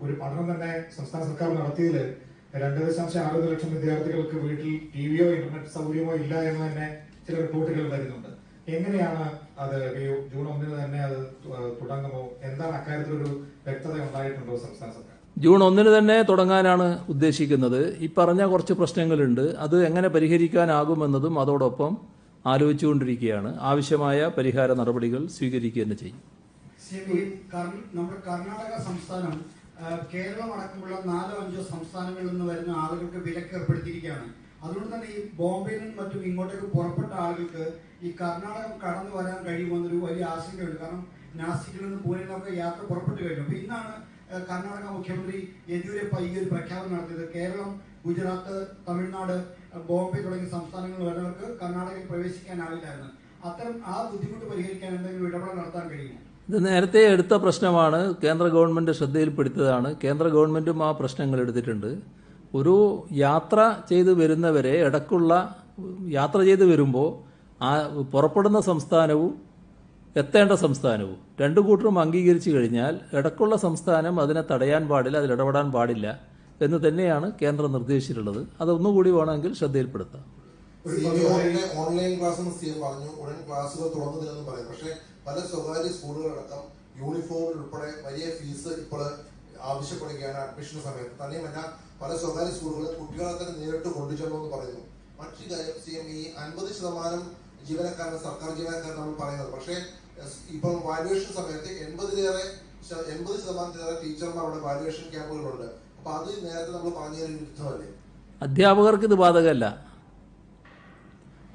ഒരു പഠനം തന്നെ സംസ്ഥാന സർക്കാർ നടത്തിയതിൽ 2.6 ലക്ഷം വിദ്യാർത്ഥികൾക്ക് വീട്ടിൽ ടിവിയോ ഇന്റർനെറ്റ് സൗകര്യമോ ഇല്ല എന്ന് തന്നെ ചില റിപ്പോർട്ടുകൾ വരുന്നുണ്ട്. എങ്ങനെയാണ് അത് ജൂൺ 1 തന്നെ അത് തുടങ്ങുമോ? എന്താണ് അക്കാര്യത്തിലൊരു വ്യക്തത ഉണ്ടായിട്ടുണ്ടോ സംസ്ഥാന സർക്കാർ? ജൂൺ 1 തന്നെ തുടങ്ങാനാണ് ഉദ്ദേശിക്കുന്നത്. ഈ പറഞ്ഞ കുറച്ച് പ്രശ്നങ്ങളുണ്ട്. അത് എങ്ങനെ പരിഹരിക്കാനാകുമെന്നതും അതോടൊപ്പം ആലോചിച്ചുകൊണ്ടിരിക്കുകയാണ്. ആവശ്യമായ പരിഹാര നടപടികൾ സ്വീകരിക്കുക തന്നെ ചെയ്യും. നമ്മുടെ കർണാടക സംസ്ഥാനം കേരളം അടക്കമുള്ള 4-5 സംസ്ഥാനങ്ങളിൽ നിന്ന് വരുന്ന ആളുകൾക്ക് വിലക്ക് ഏർപ്പെടുത്തിയിരിക്കുകയാണ്. അതുകൊണ്ട് തന്നെ ഈ ബോംബെയിൽ നിന്നും മറ്റും ഇങ്ങോട്ടേക്ക് പുറപ്പെട്ട ആളുകൾക്ക് ഈ കർണാടകം കടന്നു വരാൻ കഴിയുമെന്നൊരു വലിയ ആശങ്കയുണ്ട്. കാരണം നാസിക്കിൽ നിന്ന് പൂനെയിൽ നിന്നൊക്കെ യാത്ര പുറപ്പെട്ടു കഴിഞ്ഞു. അപ്പൊ ഇന്നാണ് കർണാടക മുഖ്യമന്ത്രി യെദ്യൂരപ്പ ഈ ഒരു പ്രഖ്യാപനം നടത്തിയത്. കേരളം, ഗുജറാത്ത്, തമിഴ്നാട്, ബോംബെ തുടങ്ങിയ സംസ്ഥാനങ്ങളിൽ വരുന്നവർക്ക് കർണാടകയിൽ പ്രവേശിക്കാനാവില്ലായിരുന്നു. അത്തരം ആ ബുദ്ധിമുട്ട് പരിഹരിക്കാൻ എന്തെങ്കിലും ഇടപെടൽ നടത്താൻ കഴിയുമോ? ഇത് നേരത്തെ എടുത്ത പ്രശ്നമാണ്. കേന്ദ്ര ഗവൺമെന്റ് ശ്രദ്ധയിൽപ്പെടുത്തിയതാണ്. കേന്ദ്ര ഗവൺമെന്റും ആ പ്രശ്നങ്ങൾ എടുത്തിട്ടുണ്ട്. ഒരു യാത്ര ചെയ്ത് വരുന്നവരെ ഇടയ്ക്കുള്ള യാത്ര ചെയ്ത് വരുമ്പോൾ ആ പുറപ്പെടുന്ന സംസ്ഥാനവും എത്തേണ്ട സംസ്ഥാനവും രണ്ടു കൂട്ടരും അംഗീകരിച്ചു കഴിഞ്ഞാൽ ഇടയ്ക്കുള്ള സംസ്ഥാനം അതിനെ തടയാൻ പാടില്ല, അതിൽ ഇടപെടാൻ പാടില്ല എന്ന് തന്നെയാണ് കേന്ദ്രം നിർദ്ദേശിച്ചിട്ടുള്ളത്. അതൊന്നുകൂടി വേണമെങ്കിൽ ശ്രദ്ധയിൽപ്പെടുത്താം. ഓൺലൈൻ ക്ലാസ് പറഞ്ഞു, ഉടൻ ക്ലാസുകൾ തുറന്നതിനെന്നും പറയും. പക്ഷേ പല സ്വകാര്യ സ്കൂളുകളടക്കം യൂണിഫോമിൽ ഉൾപ്പെടെ വലിയ ഫീസ് ഇപ്പോൾ ആവശ്യപ്പെടുകയാണ് അഡ്മിഷൻ സമയത്ത്. തന്നെയുമല്ല പല സ്വകാര്യ സ്കൂളുകളും കുട്ടികളെ തന്നെ നേരിട്ട് കൊണ്ടുചെല്ലുമെന്ന് പറയുന്നു. മറ്റൊരു കാര്യം CM ഈ 50% ജീവനക്കാരാണ് സർക്കാർ ജീവനക്കാർ നമ്മൾ പറയുന്നത്. പക്ഷേ ഇപ്പം വാല്യുവേഷൻ സമയത്ത് 80% ടീച്ചർമാർ അവിടെ വാല്യുവേഷൻ ക്യാമ്പുകളുണ്ട്. അപ്പൊ അത് നേരത്തെ നമ്മൾ പറഞ്ഞ വിരുദ്ധമല്ലേ? അധ്യാപകർക്ക് ഇത് ബാധകമല്ല.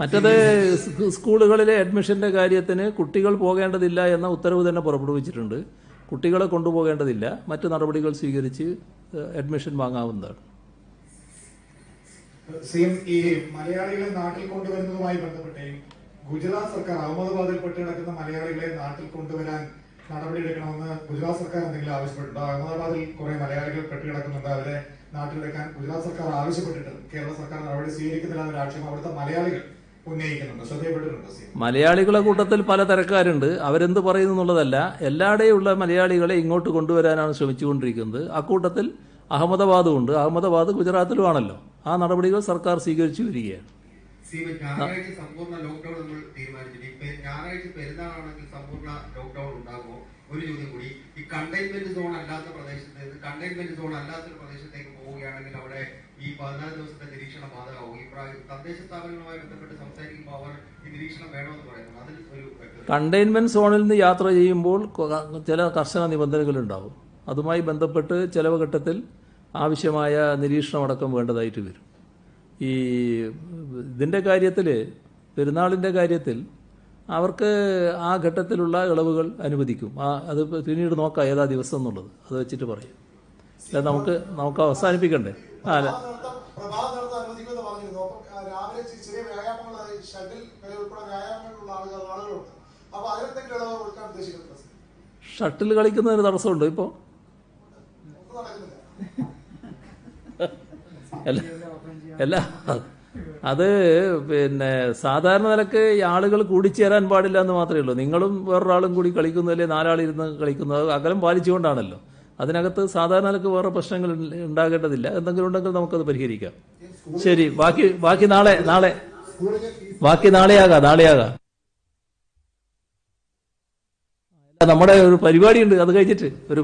മറ്റത് സ്കൂളുകളിലെ അഡ്മിഷന്റെ കാര്യത്തിന് കുട്ടികൾ പോകേണ്ടതില്ല എന്ന ഉത്തരവ് തന്നെ പുറപ്പെടുവിച്ചിട്ടുണ്ട്. കുട്ടികളെ കൊണ്ടുപോകേണ്ടതില്ല, മറ്റു നടപടികൾ സ്വീകരിച്ച് അഡ്മിഷൻ വാങ്ങാവുന്നതാണ്. CM ഈ മലയാളികളെ നാട്ടിൽ കൊണ്ടുവരുന്നതുമായി ബന്ധപ്പെട്ട് ഗുജറാത്ത് സർക്കാർ അഹമ്മദാബാദിൽ പെട്ടുകിടക്കുന്ന മലയാളികളെ നാട്ടിൽ കൊണ്ടുവരാൻ നടപടിയെടുക്കണമെന്ന് ഗുജറാത്ത് സർക്കാർ എന്തെങ്കിലും ആവശ്യപ്പെട്ടിട്ടുണ്ടോ? അഹമ്മദാബാദിൽ കുറെ മലയാളികൾ പെട്ടുകിടക്കുന്നുണ്ട്, അവരെ നാട്ടിലെടുക്കാൻ ഗുജറാത്ത് സർക്കാർ ആവശ്യപ്പെട്ടിട്ടുണ്ട്. കേരള സർക്കാർ നടപടി സ്വീകരിക്കുന്നില്ല എന്ന ആക്ഷേപം അവിടുത്തെ മലയാളികൾ ഉന്നയിക്കുന്നുണ്ട്. ശ്രദ്ധയപ്പെട്ടിട്ടുണ്ടോ? മലയാളികളുടെ കൂട്ടത്തിൽ പല തരക്കാരുണ്ട്. അവരെന്ത് പറയുന്നു എന്നുള്ളതല്ല, എല്ലായിടെയുള്ള മലയാളികളെ ഇങ്ങോട്ട് കൊണ്ടുവരാനാണ് ശ്രമിച്ചുകൊണ്ടിരിക്കുന്നത്. അക്കൂട്ടത്തിൽ അഹമ്മദാബാദും ഉണ്ട്. അഹമ്മദാബാദ് ഗുജറാത്തിലുമാണല്ലോ. ആ നടപടികൾ സർക്കാർ സ്വീകരിച്ചു വരികയാണ്. ഞായറാഴ്ച സമ്പൂർണ്ണ ലോക്ക്ഡൌൺ നമ്മൾ തീരുമാനിച്ചിട്ട് ഞായറാഴ്ച പെരുന്നാളാണെങ്കിൽ സമ്പൂർണ്ണ ലോക്ക്ഡൌൺ ഉണ്ടാകുമോ? ഒരു ചോദ്യം കൂടി, ഈ കണ്ടെയ്ൻമെന്റ് സോൺ അല്ലാത്ത പ്രദേശത്ത് കണ്ടെയ്ൻമെന്റ് സോൺ അല്ലാത്തൊരു പ്രദേശത്തേക്ക് പോവുകയാണെങ്കിൽ അവിടെ ഈ 14 ദിവസത്തെ നിരീക്ഷണം ബാധകമാവും. ഈ തദ്ദേശ സ്ഥാപനങ്ങളുമായി ബന്ധപ്പെട്ട് സംസാരിക്കുമ്പോൾ അവർ ഈ നിരീക്ഷണം വേണമെന്ന് പറയുന്നത് അതിൽ ഒരു കണ്ടെയ്ൻമെന്റ് സോണിൽ നിന്ന് യാത്ര ചെയ്യുമ്പോൾ ചില കർശന നിബന്ധനകൾ ഉണ്ടാവും. അതുമായി ബന്ധപ്പെട്ട് ചില ഘട്ടത്തിൽ ആവശ്യമായ നിരീക്ഷണം അടക്കം വേണ്ടതായിട്ട് വരും. ഈ ഇതിൻ്റെ കാര്യത്തിൽ, പെരുന്നാളിൻ്റെ കാര്യത്തിൽ അവർക്ക് ആ ഘട്ടത്തിലുള്ള ഇളവുകൾ അനുവദിക്കും. അത് പിന്നീട് നോക്കാം ഏതാ ദിവസം എന്നുള്ളത്, അത് വെച്ചിട്ട് പറയും. അല്ല, നമുക്ക് അവസാനിപ്പിക്കണ്ടേ? അല്ല, ഷട്ടിൽ കളിക്കുന്നതിന് തടസ്സമുണ്ടോ ഇപ്പോൾ? അല്ല, അത് പിന്നെ സാധാരണ നിലക്ക് ഈ ആളുകൾ കൂടിച്ചേരാൻ പാടില്ല എന്ന് മാത്രമേ ഉള്ളൂ. നിങ്ങളും വേറൊരാളും കൂടി കളിക്കുന്നതല്ലേ, 4 ആളിരുന്ന് കളിക്കുന്നത്, അകലം പാലിച്ചുകൊണ്ടാണല്ലോ. അതിനകത്ത് സാധാരണ നിലക്ക് വേറെ പ്രശ്നങ്ങൾ ഉണ്ടാകേണ്ടതില്ല. എന്തെങ്കിലും ഉണ്ടെങ്കിൽ നമുക്കത് പരിഹരിക്കാം. ശരി, ബാക്കി നാളെയാകാം. നമ്മുടെ ഒരു പരിപാടിയുണ്ട്, അത് കഴിഞ്ഞിട്ട് ഒരു